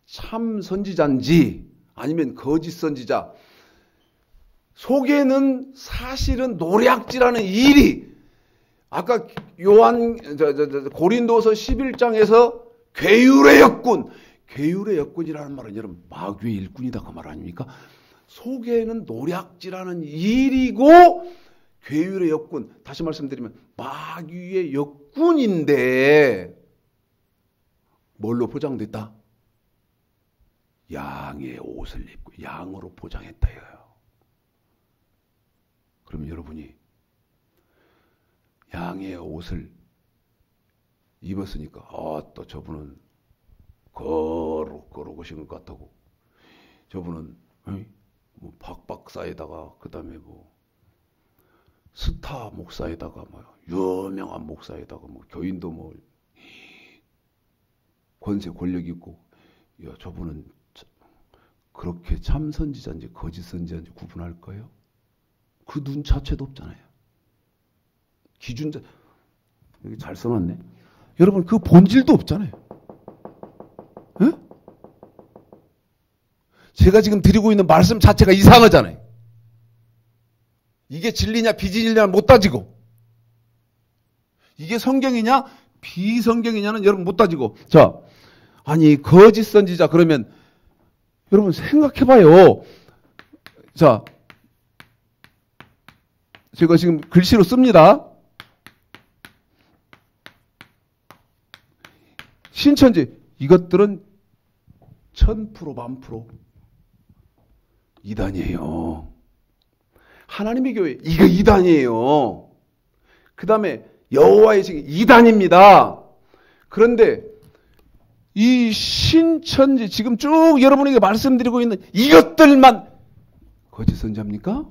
참 선지자인지 아니면 거짓 선지자, 속에는 사실은 노략질하는 일이, 아까 고린도서 11장에서 괴율의 역군, 괴율의 역군이라는 말은 여러분 마귀의 일꾼이다 그 말 아닙니까? 속에는 노략질하는 일이고 괴율의 역군, 다시 말씀드리면 마귀의 역군인데 뭘로 포장됐다? 양의 옷을 입고 양으로 포장했다 이거예요. 그러면 여러분이 양의 옷을 입었으니까 또 저분은 거룩거룩하신 것 같다고, 저분은 뭐 박박사에다가 그 다음에 뭐 스타 목사에다가 뭐 유명한 목사에다가 뭐 교인도 뭐 권세 권력 있고, 야 저분은 그렇게 참 선지자인지 거짓 선지자인지 구분할 거예요? 그 눈 자체도 없잖아요. 기준자 여기 잘 써놨네. 여러분 그 본질도 없잖아요. 에? 제가 지금 드리고 있는 말씀 자체가 이상하잖아요. 이게 진리냐 비진리냐 못 따지고, 이게 성경이냐 비성경이냐는 여러분 못 따지고. 자, 아니 거짓 선지자 그러면 여러분 생각해봐요. 자, 제가 지금 글씨로 씁니다. 신천지 이것들은 1000% 만프로 이단이에요. 하나님의 교회 이거 이단이에요. 그 다음에 여호와의 증인 이단입니다. 그런데 이 신천지 지금 쭉 여러분에게 말씀드리고 있는 이것들만 거짓 선지자입니까?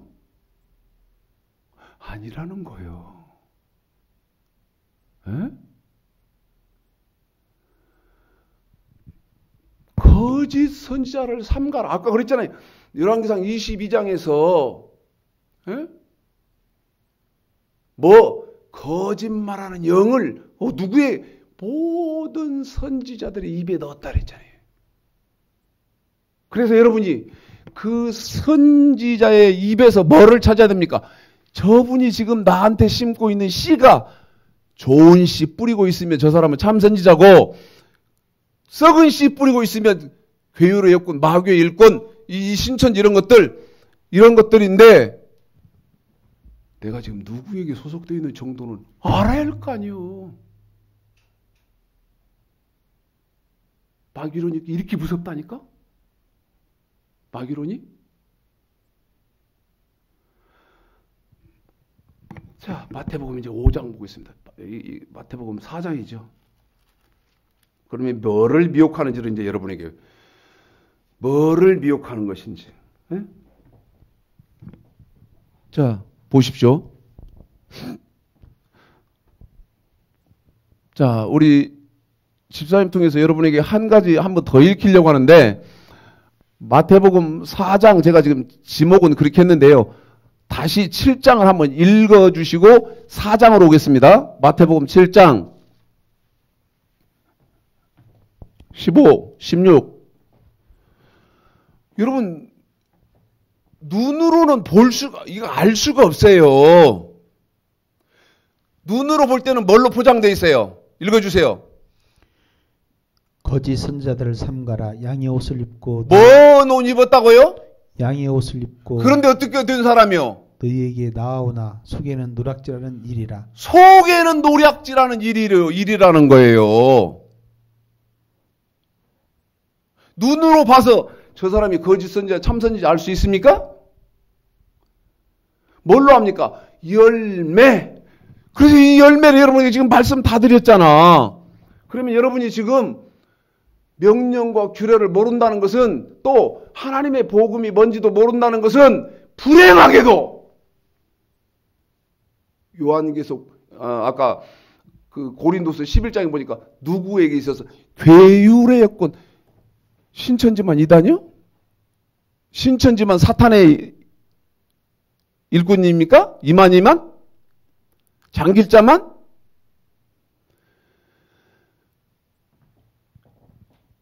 아니라는 거예요. 에? 거짓 선지자를 삼가라. 아까 그랬잖아요. 열왕기상 22장에서 뭐 거짓말하는 영을 누구의 모든 선지자들의 입에 넣었다 그랬잖아요. 그래서 여러분이 그 선지자의 입에서 뭐를 찾아야 됩니까? 저분이 지금 나한테 심고 있는 씨가 좋은 씨 뿌리고 있으면 저 사람은 참 선지자고, 썩은 씨 뿌리고 있으면 괴율의 역군, 마귀의 일꾼, 이 신천지 이런 것들인데, 내가 지금 누구에게 소속되어 있는 정도는 알아야 할 거 아니에요. 마귀론이 이렇게 무섭다니까? 마귀론이? 자, 마태복음 이제 5장 보고 있습니다. 마태복음 4장이죠. 그러면 뭐를 미혹하는지를 이제 여러분에게, 뭐를 미혹하는 것인지. 에? 자, 보십시오. 자, 우리 집사님 통해서 여러분에게 한 가지 한번 더 읽히려고 하는데, 마태복음 4장 제가 지금 지목은 그렇게 했는데요. 다시 7장을 한번 읽어주시고 4장으로 오겠습니다. 마태복음 7장 15, 16. 여러분 눈으로는 이거 알 수가 없어요. 눈으로 볼 때는 뭘로 포장되어 있어요? 읽어주세요. 거짓 선지자들을 삼가라. 양의 옷을 입고. 뭔 옷 입었다고요? 양의 옷을 입고. 그런데 어떻게 된 사람이요? 너희에게 나아오나 속에는 노략질하는 일이라. 속에는 노략질하는 일이라는 거예요. 눈으로 봐서 저 사람이 거짓 선지자, 참 선지자 알 수 있습니까? 뭘로 합니까? 열매. 그래서 이 열매를 여러분이 지금 말씀 다 드렸잖아. 그러면 여러분이 지금 명령과 규례를 모른다는 것은, 또 하나님의 복음이 뭔지도 모른다는 것은 불행하게도 요한계시록 아까 그 고린도서 11장에 보니까 누구에게 있어서 괴율의 여건, 신천지만 이단이요? 신천지만 사탄의 일꾼입니까? 이만희만? 장길자만?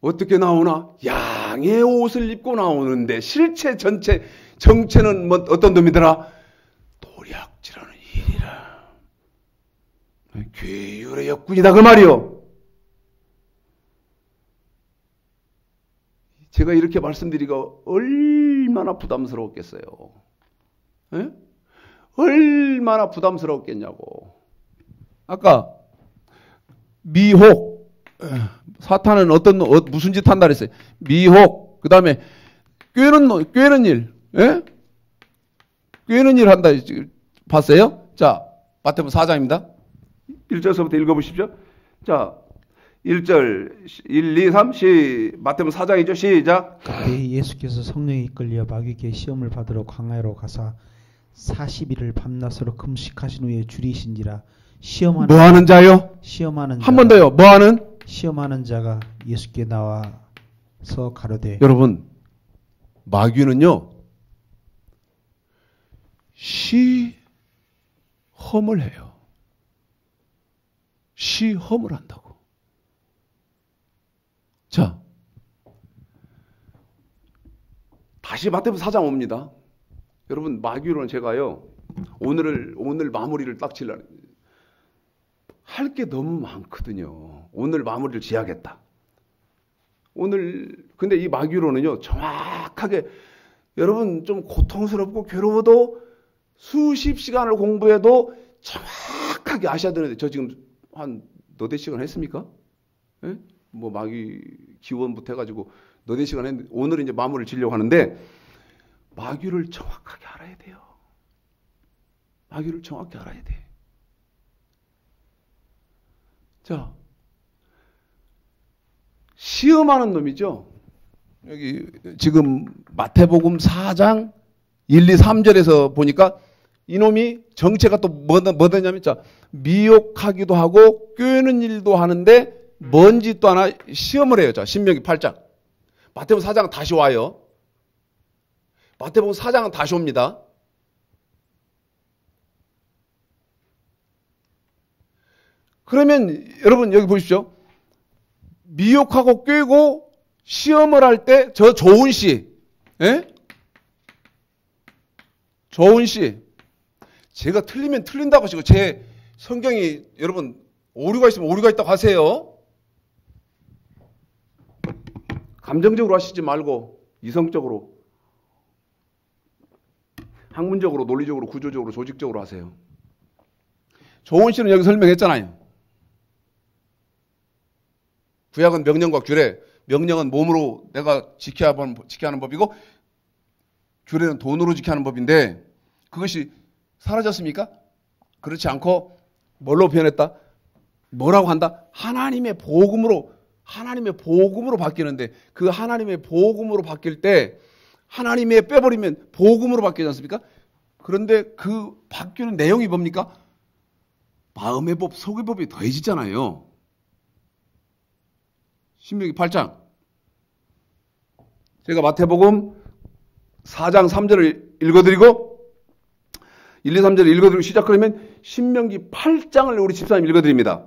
어떻게 나오나? 양의 옷을 입고 나오는데 실체 전체 정체는 뭐 어떤 놈이더라? 도략질하는 일이라. 괴율의 역군이다 그 말이요. 제가 이렇게 말씀드리기가 얼마나 부담스러웠겠어요. 에? 얼마나 부담스러웠겠냐고. 아까 미혹, 사탄은 무슨 짓 한다 그랬어요? 미혹. 그 다음에 꿰는 일, 예? 꿰는 일 한다. 봤어요? 자, 마태복음 4장입니다. 1절서부터 읽어보십시오. 자, 1절, 1, 2, 3, 마태복음 4장이죠. 시작. 그때 예수께서 성령에 이끌려 마귀에게 시험을 받으러 광야로 가사 40일을 밤낮으로 금식하신 후에 줄이신지라. 시험하는 뭐 하는 자요? 시험하는 한 번 더요. 뭐 하는? 시험하는 자가 예수께 나와서 가로되. 여러분, 마귀는요, 시험을 해요. 시험을 한다고. 자, 다시 마태복음 4장 옵니다. 여러분, 마귀로는 제가요, 오늘 마무리를 딱 칠라는, 할 게 너무 많거든요. 오늘 마무리를 지어야겠다. 근데 이 마귀로는요, 정확하게, 여러분 좀 고통스럽고 괴로워도 수십 시간을 공부해도 정확하게 아셔야 되는데, 저 지금 한 너댓 시간 했습니까? 예? 뭐 마귀 기원부터 해가지고 너댓 시간 했는데, 오늘 이제 마무리를 지려고 하는데, 마귀를 정확하게 알아야 돼요. 마귀를 정확히 알아야 돼. 자, 시험하는 놈이죠. 여기 지금 마태복음 4장 1, 2, 3절에서 보니까 이놈이 정체가 또 뭐냐면, 자, 미혹하기도 하고 꿰는 일도 하는데 뭔 짓도 하나 시험을 해요. 자, 신명기 8장. 마태복음 4장은 다시 와요. 마태복음 4장은 다시 옵니다. 그러면 여러분 여기 보십시오. 미혹하고 꿰고 시험을 할 때 저 좋은 씨, 예? 좋은 씨, 제가 틀리면 틀린다고 하시고, 제 성경이 여러분 오류가 있으면 오류가 있다고 하세요. 감정적으로 하시지 말고 이성적으로, 학문적으로, 논리적으로, 구조적으로, 조직적으로 하세요. 좋은 씨는 여기 설명했잖아요. 구약은 명령과 규례, 명령은 몸으로 내가 지켜야 하는 법이고, 규례는 돈으로 지켜야 하는 법인데, 그것이 사라졌습니까? 그렇지 않고 뭘로 표현했다? 뭐라고 한다? 하나님의 복음으로 바뀌는데, 그 하나님의 복음으로 바뀔 때 하나님의 빼버리면 복음으로 바뀌지 않습니까? 그런데 그 바뀌는 내용이 뭡니까? 마음의 법, 속의 법이 더해지잖아요. 신명기 8장. 제가 마태복음 4장 3절을 읽어드리고 1, 2, 3절을 읽어드리고 시작하면 신명기 8장을 우리 집사님 읽어드립니다.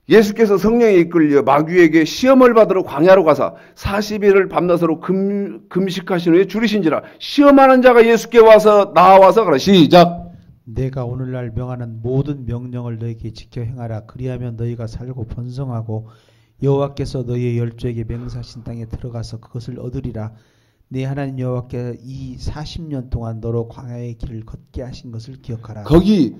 예수께서 성령에 이끌려 마귀에게 시험을 받으러 광야로 가사 40일을 밤낮으로 금식하신 후에 줄이신지라. 시험하는 자가 예수께 나와서 가라. 시작. 내가 오늘날 명하는 모든 명령을 너에게 지켜 행하라. 그리하면 너희가 살고 번성하고 여호와께서 너희의 열조에게 맹세하신 땅에 들어가서 그것을 얻으리라. 네 하나님 여호와께서 이 40년 동안 너로 광야의 길을 걷게 하신 것을 기억하라. 거기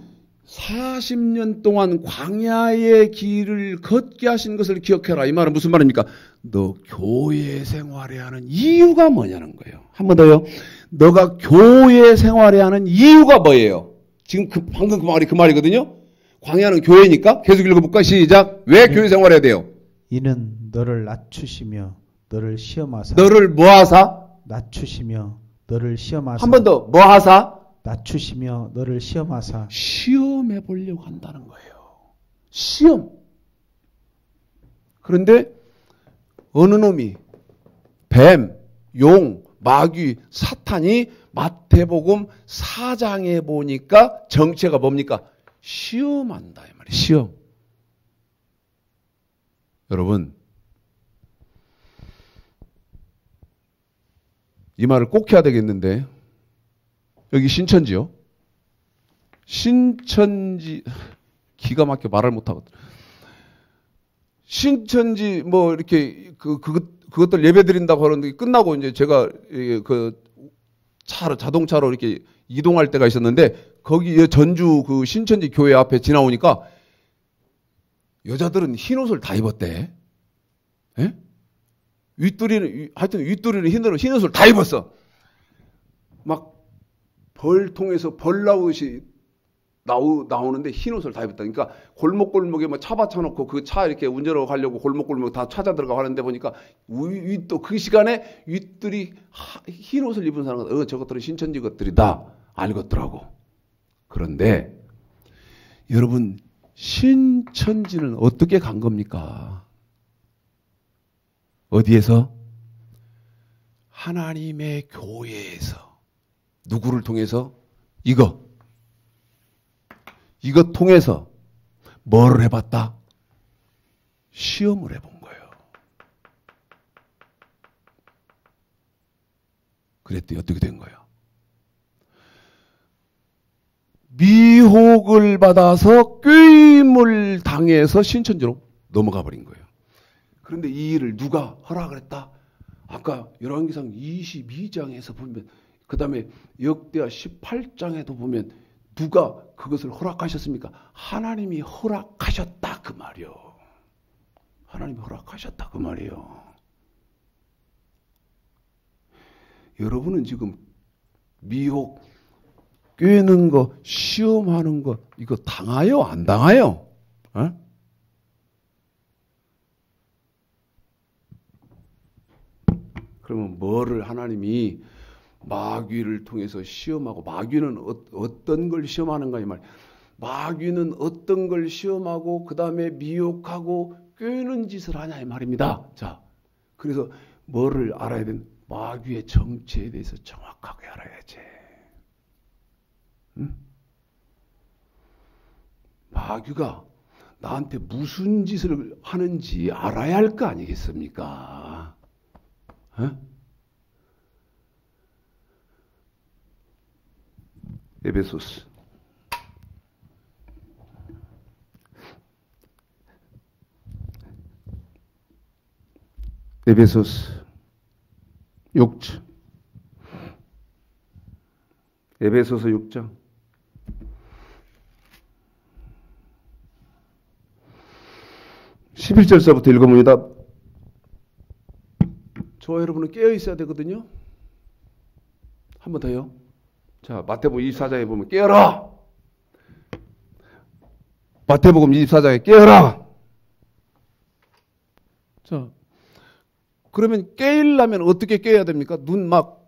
40년 동안 광야의 길을 걷게 하신 것을 기억해라. 이 말은 무슨 말입니까? 너 교회 생활해야 하는 이유가 뭐냐는 거예요. 한 번 더요. 너가 교회 생활해야 하는 이유가 뭐예요? 지금 방금 그 말이거든요. 광야는 교회니까 계속 읽어볼까? 시작. 왜 교회 생활해야 돼요? 이는 너를 낮추시며 너를 시험하사. 너를 뭐하사? 낮추시며 너를 시험하사. 한 번 더. 뭐하사? 낮추시며 너를 시험하사. 시험해 보려고 한다는 거예요. 시험. 그런데 어느 놈이 뱀, 용, 마귀, 사탄이 마태복음 4장에 보니까 정체가 뭡니까? 시험한다 이 말이에요. 시험. 여러분 이 말을 꼭 해야 되겠는데 여기 신천지요. 신천지 기가 막혀 말을 못하거든. 신천지 뭐 이렇게 그것들 예배 드린다고 하는데 끝나고 이제 제가 그 차로 자동차로 이렇게 이동할 때가 있었는데 거기 전주 그 신천지 교회 앞에 지나오니까 여자들은 흰 옷을 다 입었대. 예? 하여튼 윗두리는 흰 옷을 다 입었어. 막 벌통에서 벌 나오듯이 나오는데 흰 옷을 다 입었다. 그러니까 골목골목에 뭐 차 받쳐놓고 그 차 이렇게 운전하고 가려고 골목골목 다 찾아 들어가 하는데 보니까 또 그 시간에 윗들이 흰 옷을 입은 사람은 저것들은 신천지 것들이다 알겠더라고. 그런데 여러분 신천지는 어떻게 간 겁니까? 어디에서? 하나님의 교회에서. 누구를 통해서? 이거 통해서 뭐를 해봤다? 시험을 해본 거예요. 그랬더니 어떻게 된 거예요? 미혹을 받아서 꾀임을 당해서 신천지로 넘어가 버린 거예요. 그런데 이 일을 누가 허락을 했다? 아까 열왕기상 22장에서 보면 그 다음에 역대하 18장에도 보면 누가 그것을 허락하셨습니까? 하나님이 허락하셨다 그 말이요. 하나님이 허락하셨다 그 말이에요. 여러분은 지금 미혹, 꿰는 거, 시험하는 거 이거 당하요? 안 당하요? 어? 그러면 뭐를 하나님이 마귀를 통해서 시험하고 마귀는 어떤 걸 시험하는가 이 말. 마귀는 어떤 걸 시험하고 그 다음에 미혹하고 꿰는 짓을 하냐 이 말입니다. 자, 그래서 뭐를 알아야 되는 마귀의 정체에 대해서 정확하게 알아야지. 응? 마귀가 나한테 무슨 짓을 하는지 알아야 할 거 아니겠습니까? 어? 에베소스 에베소스 6장 에베소서 6장 11절서부터 읽어봅니다. 저와 여러분은 깨어 있어야 되거든요. 한 번 더요. 자, 마태복음 24장에 보면 깨어라. 마태복음 24장에 깨어라. 자, 그러면 깨려면 어떻게 깨야 됩니까? 눈 막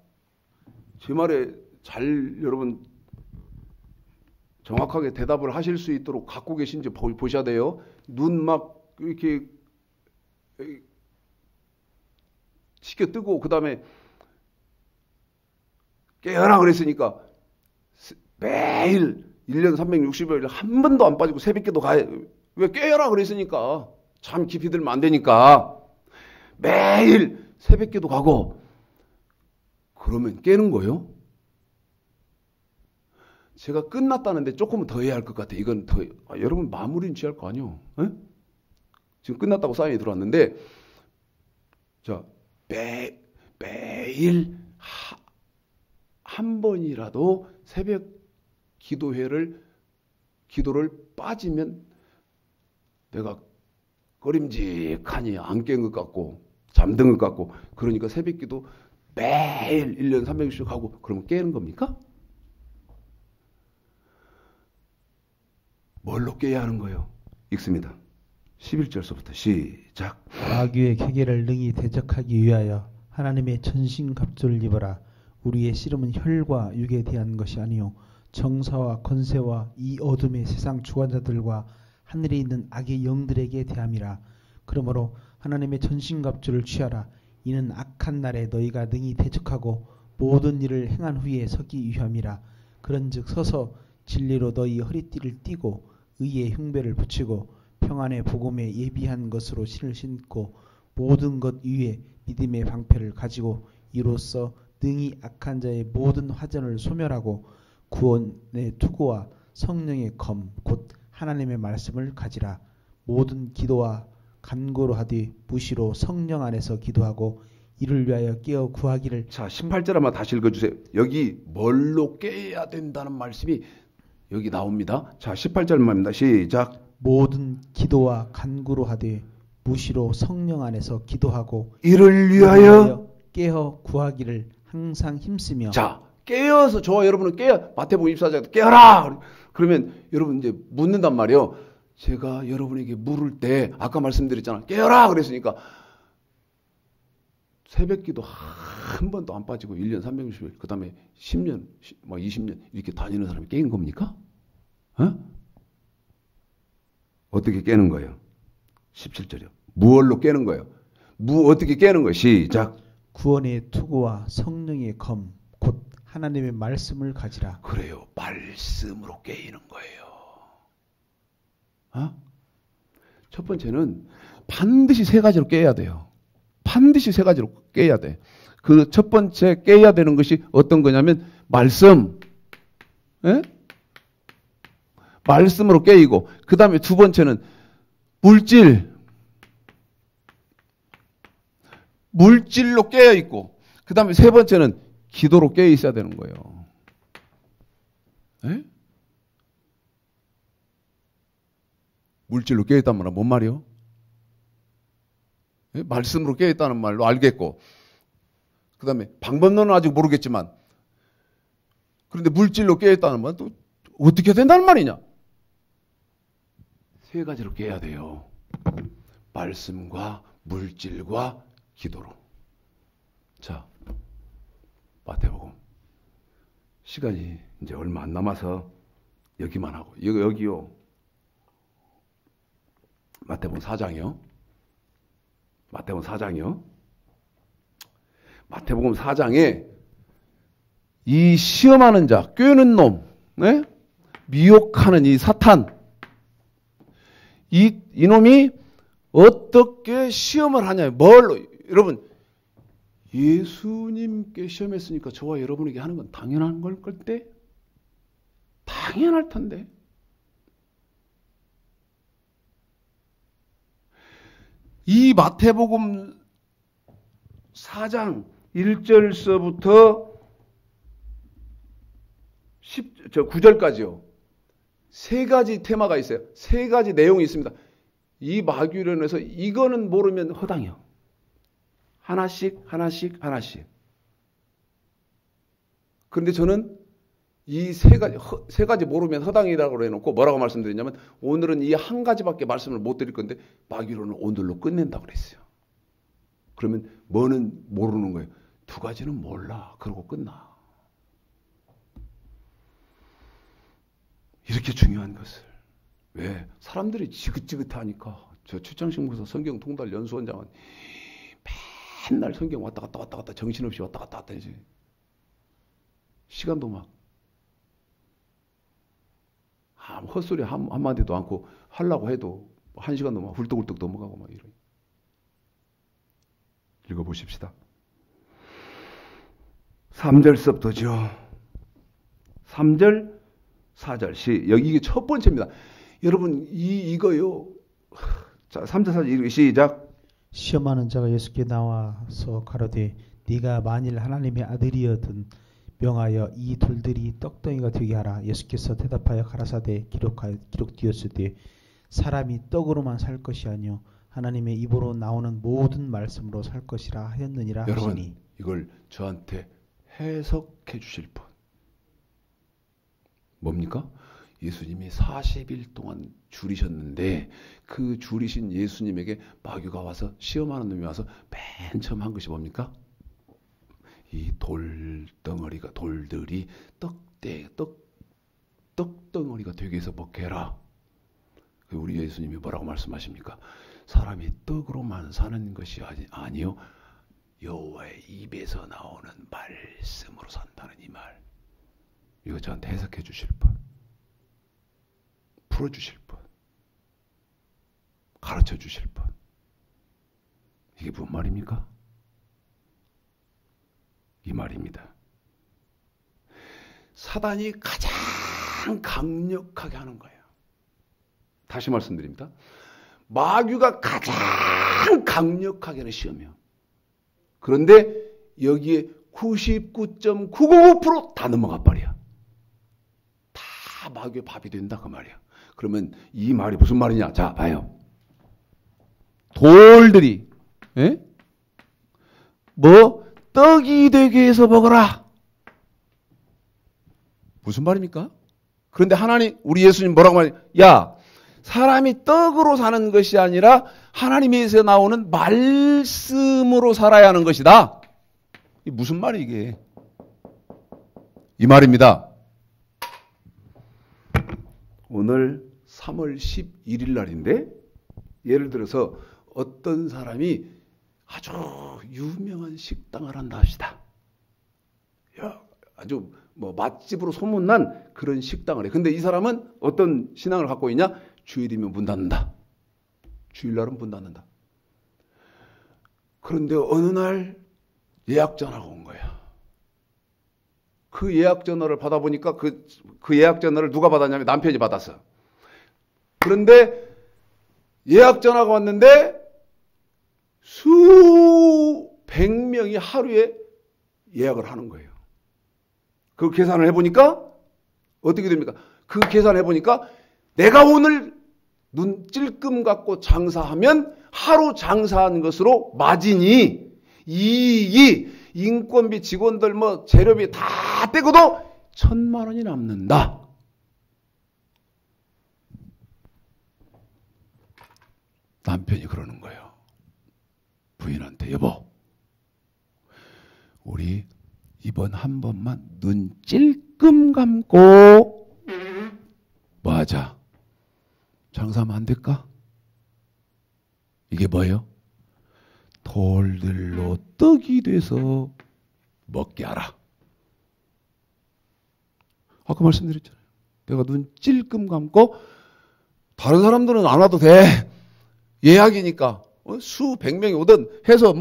제 말에 잘 여러분 정확하게 대답을 하실 수 있도록 갖고 계신지 보셔야 돼요. 눈 막 이렇게 시켜 뜨고 그 다음에 깨어라 그랬으니까 매일 1년 365일 한 번도 안 빠지고 새벽기도 가야. 왜 깨어라 그랬으니까 잠 깊이 들면 안 되니까 매일 새벽기도 가고. 그러면 깨는 거예요? 제가 끝났다는데 조금은 더 해야 할 것 같아요. 이건 더 여러분 마무리는 취할 거 아니에요. 에? 지금 끝났다고 사인이 들어왔는데 자 매일 한 번이라도 새벽 기도를 빠지면 내가 꺼림직하니 안 깬 것 같고 잠든 것 같고 그러니까 새벽 기도 매일 1년 360일 하고 그러면 깨는 겁니까? 뭘로 깨야 하는 거예요? 읽습니다. 11절서부터 시작. 마귀의 계계를 능히 대적하기 위하여 하나님의 전신갑주를 입어라. 우리의 씨름은 혈과 육에 대한 것이 아니요 정사와 권세와 이 어둠의 세상 주관자들과 하늘에 있는 악의 영들에게 대함이라. 그러므로 하나님의 전신갑주를 취하라. 이는 악한 날에 너희가 능히 대적하고 모든 일을 행한 후에 서기 위함이라. 그런즉 서서 진리로 너희 허리띠를 띠고 의의 흉배를 붙이고 평안의 복음에 예비한 것으로 신을 신고 모든 것 위에 믿음의 방패를 가지고 이로써 능히 악한 자의 모든 화전을 소멸하고 구원의 투구와 성령의 검 곧 하나님의 말씀을 가지라. 모든 기도와 간구로 하되 무시로 성령 안에서 기도하고 이를 위하여 깨어 구하기를. 자, 18절 한번 다시 읽어주세요. 여기 뭘로 깨야 된다는 말씀이 여기 나옵니다. 자, 18절만입니다. 시작. 모든 기도와 간구로 하되 무시로 성령 안에서 기도하고 이를 위하여 깨어 구하기를 항상 힘쓰며. 자, 깨어서 저와 여러분은 마태복음 24장 깨어라. 그러면 여러분 이제 묻는단 말이에요. 제가 여러분에게 물을 때 아까 말씀드렸잖아. 깨어라 그랬으니까 새벽기도 한 번도 안 빠지고 1년 360일 그 다음에 10년 막 20년 이렇게 다니는 사람이 깨인 겁니까? 어떻게 깨는 거예요? 17절이요. 무얼로 깨는 거예요? 어떻게 깨는 거예요? 시작. 구원의 투구와 성령의 검 곧 하나님의 말씀을 가지라. 그래요. 말씀으로 깨이는 거예요. 첫 번째는 반드시 세 가지로 깨야 돼요. 반드시 세 가지로 깨야 돼. 그 첫 번째 깨야 되는 것이 어떤 거냐면 말씀. 예? 말씀으로 깨이고 그 다음에 두 번째는 물질로 깨어 있고 그 다음에 세 번째는 기도로 깨어 있어야 되는 거예요. 예? 물질로 깨어 있다는 말은 뭔 말이요? 예? 말씀으로 깨어 있다는 말로 알겠고 그 다음에 방법론은 아직 모르겠지만 그런데 물질로 깨어 있다는 말은 또 어떻게 된다는 말이냐? 세 가지로 깨야 돼요. 말씀과 물질과 기도로. 자, 마태복음 시간이 이제 얼마 안 남아서 여기만 하고 여기요. 마태복음 4장이요. 마태복음 4장에 이 시험하는 자, 꿰는 놈, 네? 미혹하는 이 사탄, 이놈이 어떻게 시험을 하냐? 뭘로? 여러분, 예수님께 시험했으니까 저와 여러분에게 하는 건 당연한 걸 때? 당연할 텐데. 이 마태복음 4장 1절서부터 9절까지요. 세 가지 테마가 있어요. 세 가지 내용이 있습니다. 이 마귀론에서 이거는 모르면 허당이요. 하나씩. 그런데 저는 이 세 가지 모르면 허당이라고 해놓고 뭐라고 말씀드렸냐면 오늘은 이 한 가지밖에 말씀을 못 드릴 건데 마귀론은 오늘로 끝낸다고 그랬어요. 그러면 뭐는 모르는 거예요. 두 가지는 몰라. 그러고 끝나. 이렇게 중요한 것을. 왜? 사람들이 지긋지긋하니까. 저 최창식 목사 성경 통달 연수원장은 맨날 성경 왔다 갔다 정신없이 왔다 갔다 이제 시간도 막 헛소리 한마디도 않고 하려고 해도 1시간도 막 훌떡훌떡 넘어가고 막 이런. 읽어보십시다. 3절서부터죠. 3절, 4절. 여기 이게 첫 번째입니다. 여러분 이거요. 자, 3절, 4절 시작. 시험하는 자가 예수께 나와서 가로되 네가 만일 하나님의 아들이여든 명하여 이 돌들이 떡덩이가 되게 하라. 예수께서 대답하여 가라사대 기록되었으되 사람이 떡으로만 살 것이 아니요 하나님의 입으로 나오는 모든 말씀으로 살 것이라 하였느니라. 여러분 하시니. 이걸 저한테 해석해 주실 분 뭡니까? 예수님이 40일 동안 줄이셨는데 그 줄이신 예수님에게 마귀가 와서 시험하는 놈이 와서 맨 처음 한 것이 뭡니까? 이 돌덩어리가 돌들이 떡덩어리가 되게 해서 먹게라. 우리 예수님이 뭐라고 말씀하십니까? 사람이 떡으로만 사는 것이 아니요 여호와의 입에서 나오는 말씀으로 산다는 이 말. 이거 저한테 해석해 주실 분, 풀어 주실 분, 가르쳐 주실 분. 이게 무슨 말입니까? 이 말입니다. 사단이 가장 강력하게 하는 거예요. 다시 말씀드립니다. 마귀가 가장 강력하게 하는 시험이요. 그런데 여기에 99.999% 다 넘어가 버려. 다 마귀의 밥이 된다 그 말이야. 그러면 이 말이 무슨 말이냐? 자, 봐요. 돌들이 떡이 되게 해서 먹어라. 무슨 말입니까? 그런데 하나님, 우리 예수님 뭐라고 말해요? 야, 사람이 떡으로 사는 것이 아니라 하나님에서 나오는 말씀으로 살아야 하는 것이다. 이게 무슨 말이 이게? 이 말입니다. 오늘 3월 11일 날인데 예를 들어서 어떤 사람이 아주 유명한 식당을 한다 합시다. 야, 아주 맛집으로 소문난 그런 식당을 해. 근데 이 사람은 어떤 신앙을 갖고 있냐? 주일이면 문 닫는다. 주일날은 문 닫는다. 그런데 어느 날 예약 전화가 온 거야. 그 예약 전화를 받아보니까 그 예약 전화를 누가 받았냐면 남편이 받았어. 그런데 예약 전화가 왔는데 수백 명이 하루에 예약을 하는 거예요. 그 계산을 해보니까 어떻게 됩니까? 그 계산을 해보니까 내가 오늘 눈 찔끔 갖고 장사하면 하루 장사한 것으로 마진이 이익이 인건비 직원들 재료비 다 떼고도 1,000만 원이 남는다. 남편이 그러는 거예요. 부인한테 여보, 우리 이번 한 번만 눈 찔끔 감고 뭐 하자. 장사하면 안 될까? 이게 뭐예요? 돌들로 떡이 돼서 먹게 하라. 아까 말씀드렸잖아요. 내가 눈 찔끔 감고 다른 사람들은 안 와도 돼. 예약이니까 수백 명이 오든 해서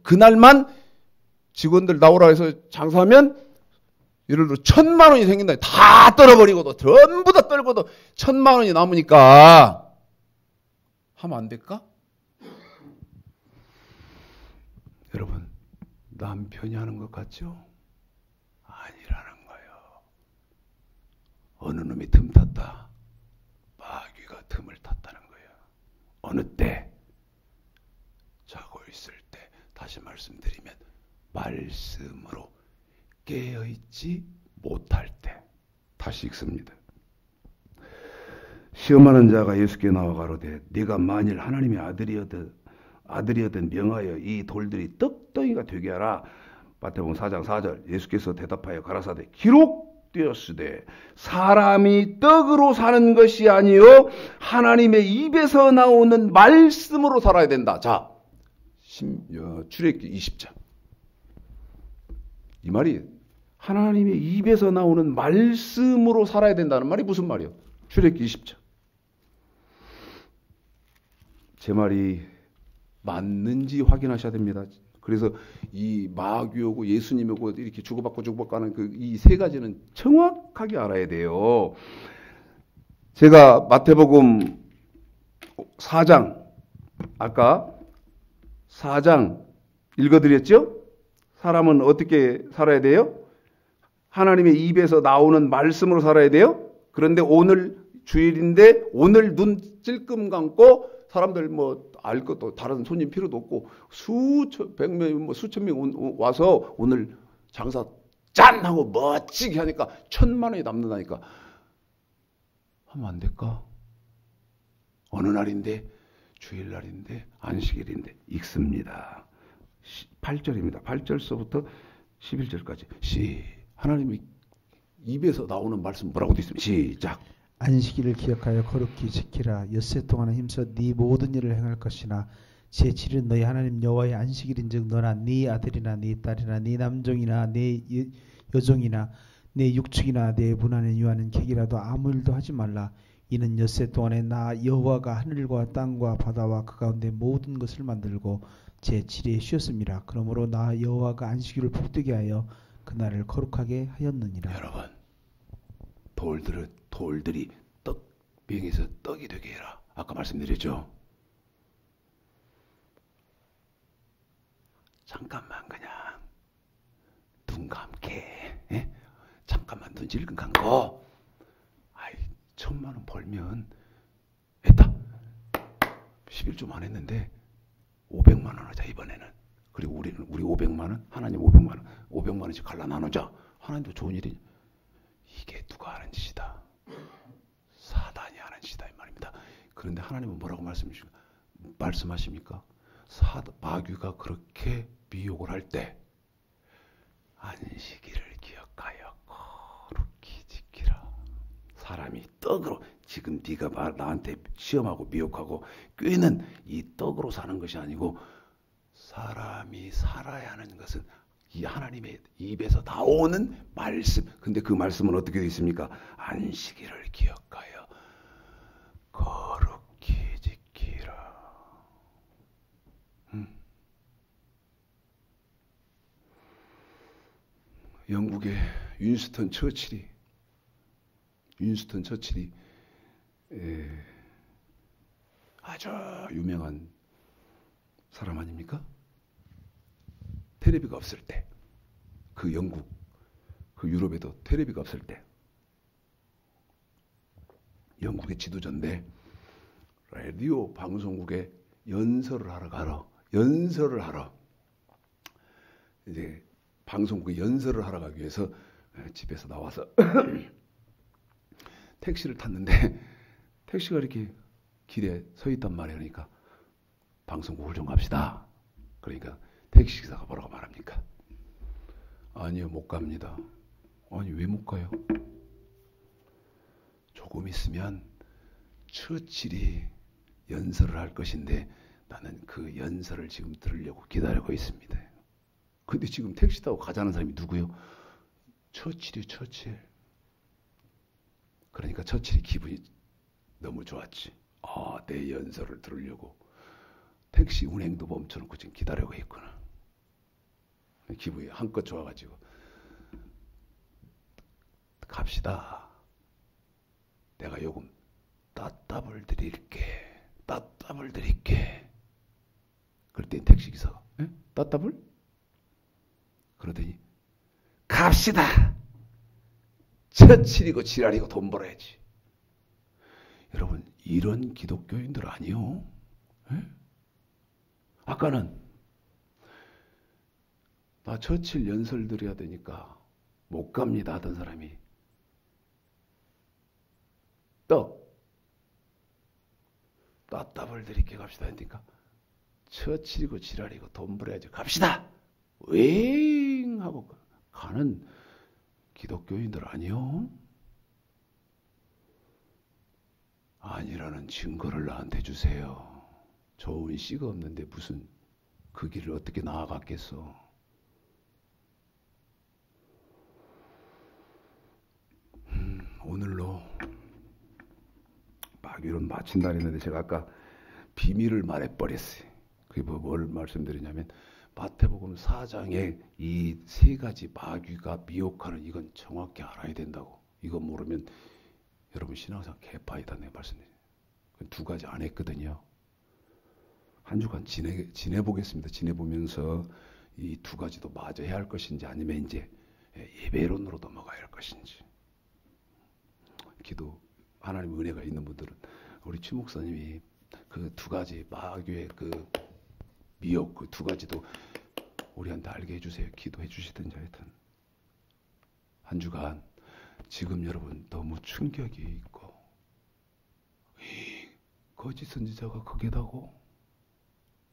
그날만 직원들 나오라 해서 장사하면 예를 들어 1,000만 원이 생긴다. 다 떨어버리고도 전부 다 떨고도 1,000만 원이 남으니까 하면 안 될까? 여러분, 남편이 하는 것 같죠? 아니라는 거예요. 어느 놈이 틈 탔다. 마귀가 틈을 탔다는 거예요. 어느 때? 자고 있을 때. 다시 말씀드리면 말씀으로 깨어있지 못할 때. 다시 읽습니다. 시험하는 자가 예수께 나와 가로되 네가 만일 하나님의 아들이거든 명하여 이 돌들이 떡덩이가 되게 하라. 마태복음 4장 4절. 예수께서 대답하여 가라사대 기록되었으되 사람이 떡으로 사는 것이 아니요 하나님의 입에서 나오는 말씀으로 살아야 된다. 자, 출애굽기 20장. 이 말이 하나님의 입에서 나오는 말씀으로 살아야 된다는 말이 무슨 말이에요? 출애굽기 20장. 제 말이 맞는지 확인하셔야 됩니다. 그래서 이 마귀오고 예수님이 오고 이렇게 주고받고 하는 이 세 가지는 정확하게 알아야 돼요. 제가 마태복음 4장, 아까 4장 읽어드렸죠? 사람은 어떻게 살아야 돼요? 하나님의 입에서 나오는 말씀으로 살아야 돼요. 그런데 오늘 주일인데 오늘 눈 찔끔 감고 사람들 알 것도 다른 손님 필요도 없고 수천 명 와서 오늘 장사 짠! 하고 멋지게 하니까 1,000만 원이 남는다니까. 하면 안 될까? 어느 날인데? 주일날인데? 안식일인데? 읽습니다. 8절입니다. 8절서부터 11절까지. 하나님이 입에서 나오는 말씀 뭐라고 되어 있습니다. 시작. 안식일을 기억하여 거룩히 지키라. 엿새 동안은 힘써 네 모든 일을 행할 것이나 제7일은 너희 하나님 여호와의 안식일인즉 너나 네 아들이나 네 딸이나 네 남종이나 네 여종이나 네 육축이나 네 분안에 유하는 객이라도 아무 일도 하지 말라. 이는 엿새 동안에 나 여호와가 하늘과 땅과 바다와 그 가운데 모든 것을 만들고 제7일에 쉬었습니다. 그러므로 나 여호와가 안식일을 복되게 하여 그날을 거룩하게 하였느니라. 여러분, 돌들이 병에서 떡이 되게 해라. 아까 말씀드렸죠. 잠깐만 그냥 눈 감게, 예? 잠깐만 눈 질끈 감고, 1,000만 원 벌면 했다. 11조 안 했는데 500만 원 하자 이번에는. 그리고 우리 500만 원, 하나님 500만 원, 500만 원씩 갈라 나누자. 하나님도 좋은 일이. 이게 누가 하는 짓이다? 사단이 하는 짓이다 이 말입니다. 그런데 하나님은 뭐라고 말씀하십니까? 마귀가 그렇게 미혹을 할 때 안식일을 기억하여 거룩히 지키라. 사람이 떡으로, 지금 네가 나한테 시험하고 미혹하고 꾀는 이 떡으로 사는 것이 아니고 사람이 살아야 하는 것은 이 하나님의 입에서 나오는 말씀. 근데 그 말씀은 어떻게 되어 있습니까? 안식일을 기억하여 거룩히 지키라. 영국의 윈스턴 처칠이 아주 유명한 사람 아닙니까? 텔레비가 없을 때, 그 영국, 그 유럽에도 텔레비가 없을 때, 영국의 지도자인데 라디오 방송국에 연설을 하러 이제 방송국에 연설을 하러 가기 위해서 집에서 나와서 택시를 탔는데 택시가 이렇게 길에 서 있단 말이에요. 그러니까 방송국을 좀 갑시다. 그러니까 택시기사가 뭐라고 말합니까? 아니요, 못 갑니다. 아니, 왜 못 가요? 조금 있으면 처칠이 연설을 할 것인데 나는 그 연설을 지금 들으려고 기다리고 있습니다. 근데 지금 택시 타고 가자는 사람이 누구요? 처칠이요, 처칠. 그러니까 처칠이 기분이 너무 좋았지. 내 연설을 들으려고 택시 운행도 멈춰놓고 지금 기다리고 있구나. 기분이 한껏 좋아가지고 갑시다. 내가 요금 따따블 드릴게. 그랬더니 택시기사가 따따블? 그러더니 갑시다. 처칠이고 지랄이고 돈 벌어야지. 여러분, 이런 기독교인들 아니요? 아까는 나 처칠 연설 드려야 되니까 못 갑니다 하던 사람이 따따블 드릴게 갑시다 하니까 처칠이고 지랄이고 돈 벌어야지 갑시다. 윙 하고 가는 기독교인들 아니요? 아니라는 증거를 나한테 주세요. 좋은 씨가 없는데 무슨 그 길을 어떻게 나아갔겠어. 오늘로 마귀론 마친다 했는데 제가 아까 비밀을 말해버렸어요. 그게 뭘 말씀드리냐면 마태복음 4장에 이 세 가지 마귀가 미혹하는, 이건 정확히 알아야 된다고. 이거 모르면 여러분 신앙상 개파이다 내 말씀드려요. 두 가지 안 했거든요. 한 주간 지내보겠습니다. 지내보면서 이 두 가지도 마저 해야 할 것인지 아니면 이제 예배론으로 넘어가야 할 것인지. 기도 하나님 은혜가 있는 분들은 우리 최 목사님이 그 두 가지 마귀의 그 미혹 그 두 가지도 우리한테 알게 해주세요. 기도해 주시든지 하여튼 한 주간 지금 여러분 너무 충격이 있고 거짓 선지자가 그게다고?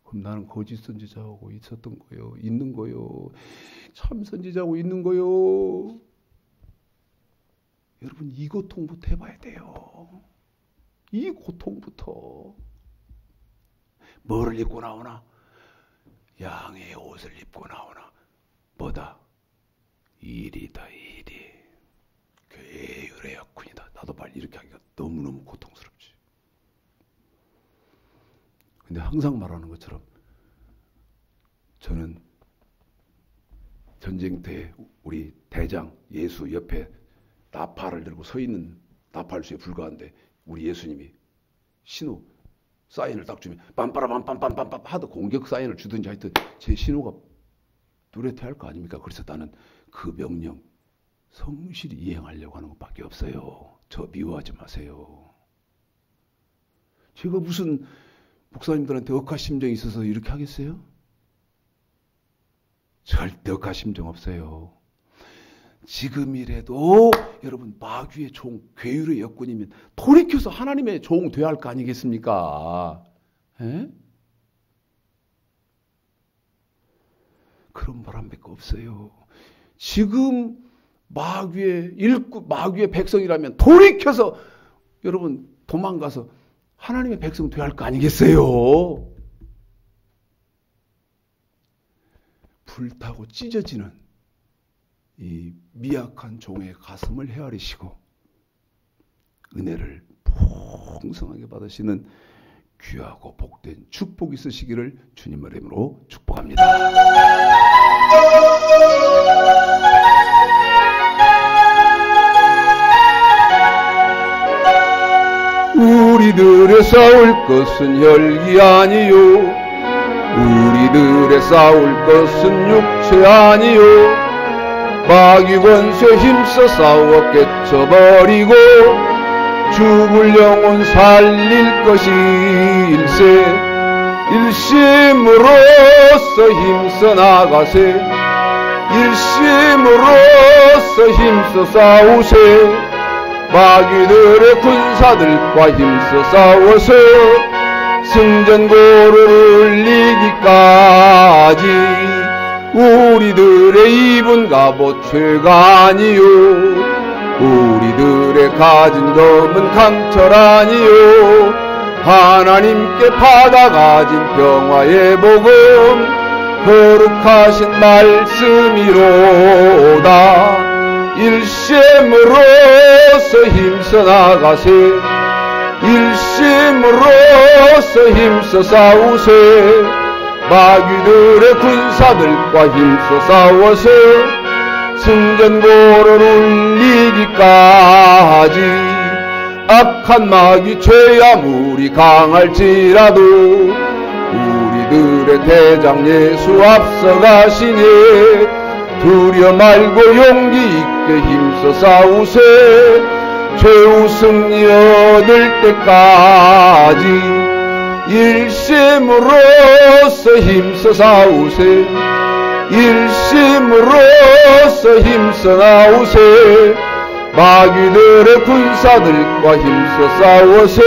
그럼 나는 거짓 선지자하고 있었던 거요, 있는 거요, 참 선지자하고 있는 거요. 여러분 이 고통부터 해봐야 돼요. 이 고통부터. 뭐를 입고 나오나? 양의 옷을 입고 나오나? 뭐다? 일이다, 일이. 교회의 의뢰였군이다. 나도 빨리 이렇게 하기가 너무너무 고통스럽지. 근데 항상 말하는 것처럼 저는 전쟁 때 우리 대장 예수 옆에 나팔을 들고 서 있는 나팔수에 불과한데 우리 예수님이 신호 사인을 딱 주면 빰빠라빰빰빰빰빰 하도 공격 사인을 주든지 하여튼 제 신호가 뚜렷해야 할 거 아닙니까? 그래서 나는 그 명령 성실히 이행하려고 하는 것밖에 없어요. 저 미워하지 마세요. 제가 무슨 목사님들한테 억하심정이 있어서 이렇게 하겠어요? 절대 억하심정 없어요. 지금이라도 여러분 마귀의 종, 괴율의 역군이면 돌이켜서 하나님의 종 되어야 할 거 아니겠습니까? 에? 그런 바람밖에 없어요. 지금 마귀의 백성이라면 돌이켜서 여러분 도망가서 하나님의 백성 되어야 할 거 아니겠어요? 불타고 찢어지는 이 미약한 종의 가슴을 헤아리시고 은혜를 풍성하게 받으시는 귀하고 복된 축복이 있으시기를 주님의 이름으로 축복합니다. 우리들의 싸울 것은 혈기 아니요, 우리들의 싸울 것은 육체 아니요, 마귀 권세 힘써 싸워 깨쳐버리고 죽을 영혼 살릴 것이 일심으로써 힘써 나가세, 일심으로써 힘써 싸우세. 마귀들의 군사들과 힘써 싸워서 승전고를 이기까지 우리들의 입은 갑옷 죄가 아니요, 우리들의 가진 검은 강철 아니요, 하나님께 받아 가진 평화의 복음 거룩하신 말씀이로다. 일심으로써 힘써 나가세, 일심으로써 힘써 싸우세. 마귀들의 군사들과 힘써 싸워서 승전고를 이기까지 악한 마귀 죄 아무리 강할지라도 우리들의 대장 예수 앞서가시니 두려 말고 용기 있게 힘써 싸우세. 최후 승리 얻을 때까지 일심으로써 힘써 싸우세, 일심으로써 힘써 나오세. 마귀들의 군사들과 힘써 싸워서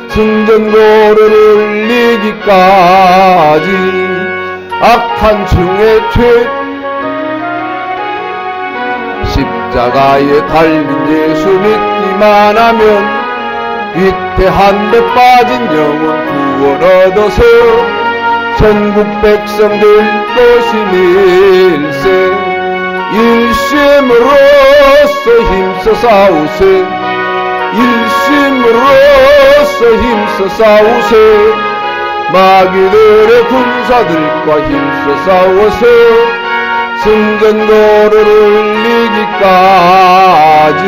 승전고를 이기까지 악한 중의 죄 십자가에 달린 예수 믿기만 하면 위태한 데 빠진 영혼 구원 얻어서 전국 백성들 것이 일세. 일심으로써 힘써 싸우세, 일심으로써 힘써 싸우세. 마귀들의 군사들과 힘써 싸워서 승전고를 이기까지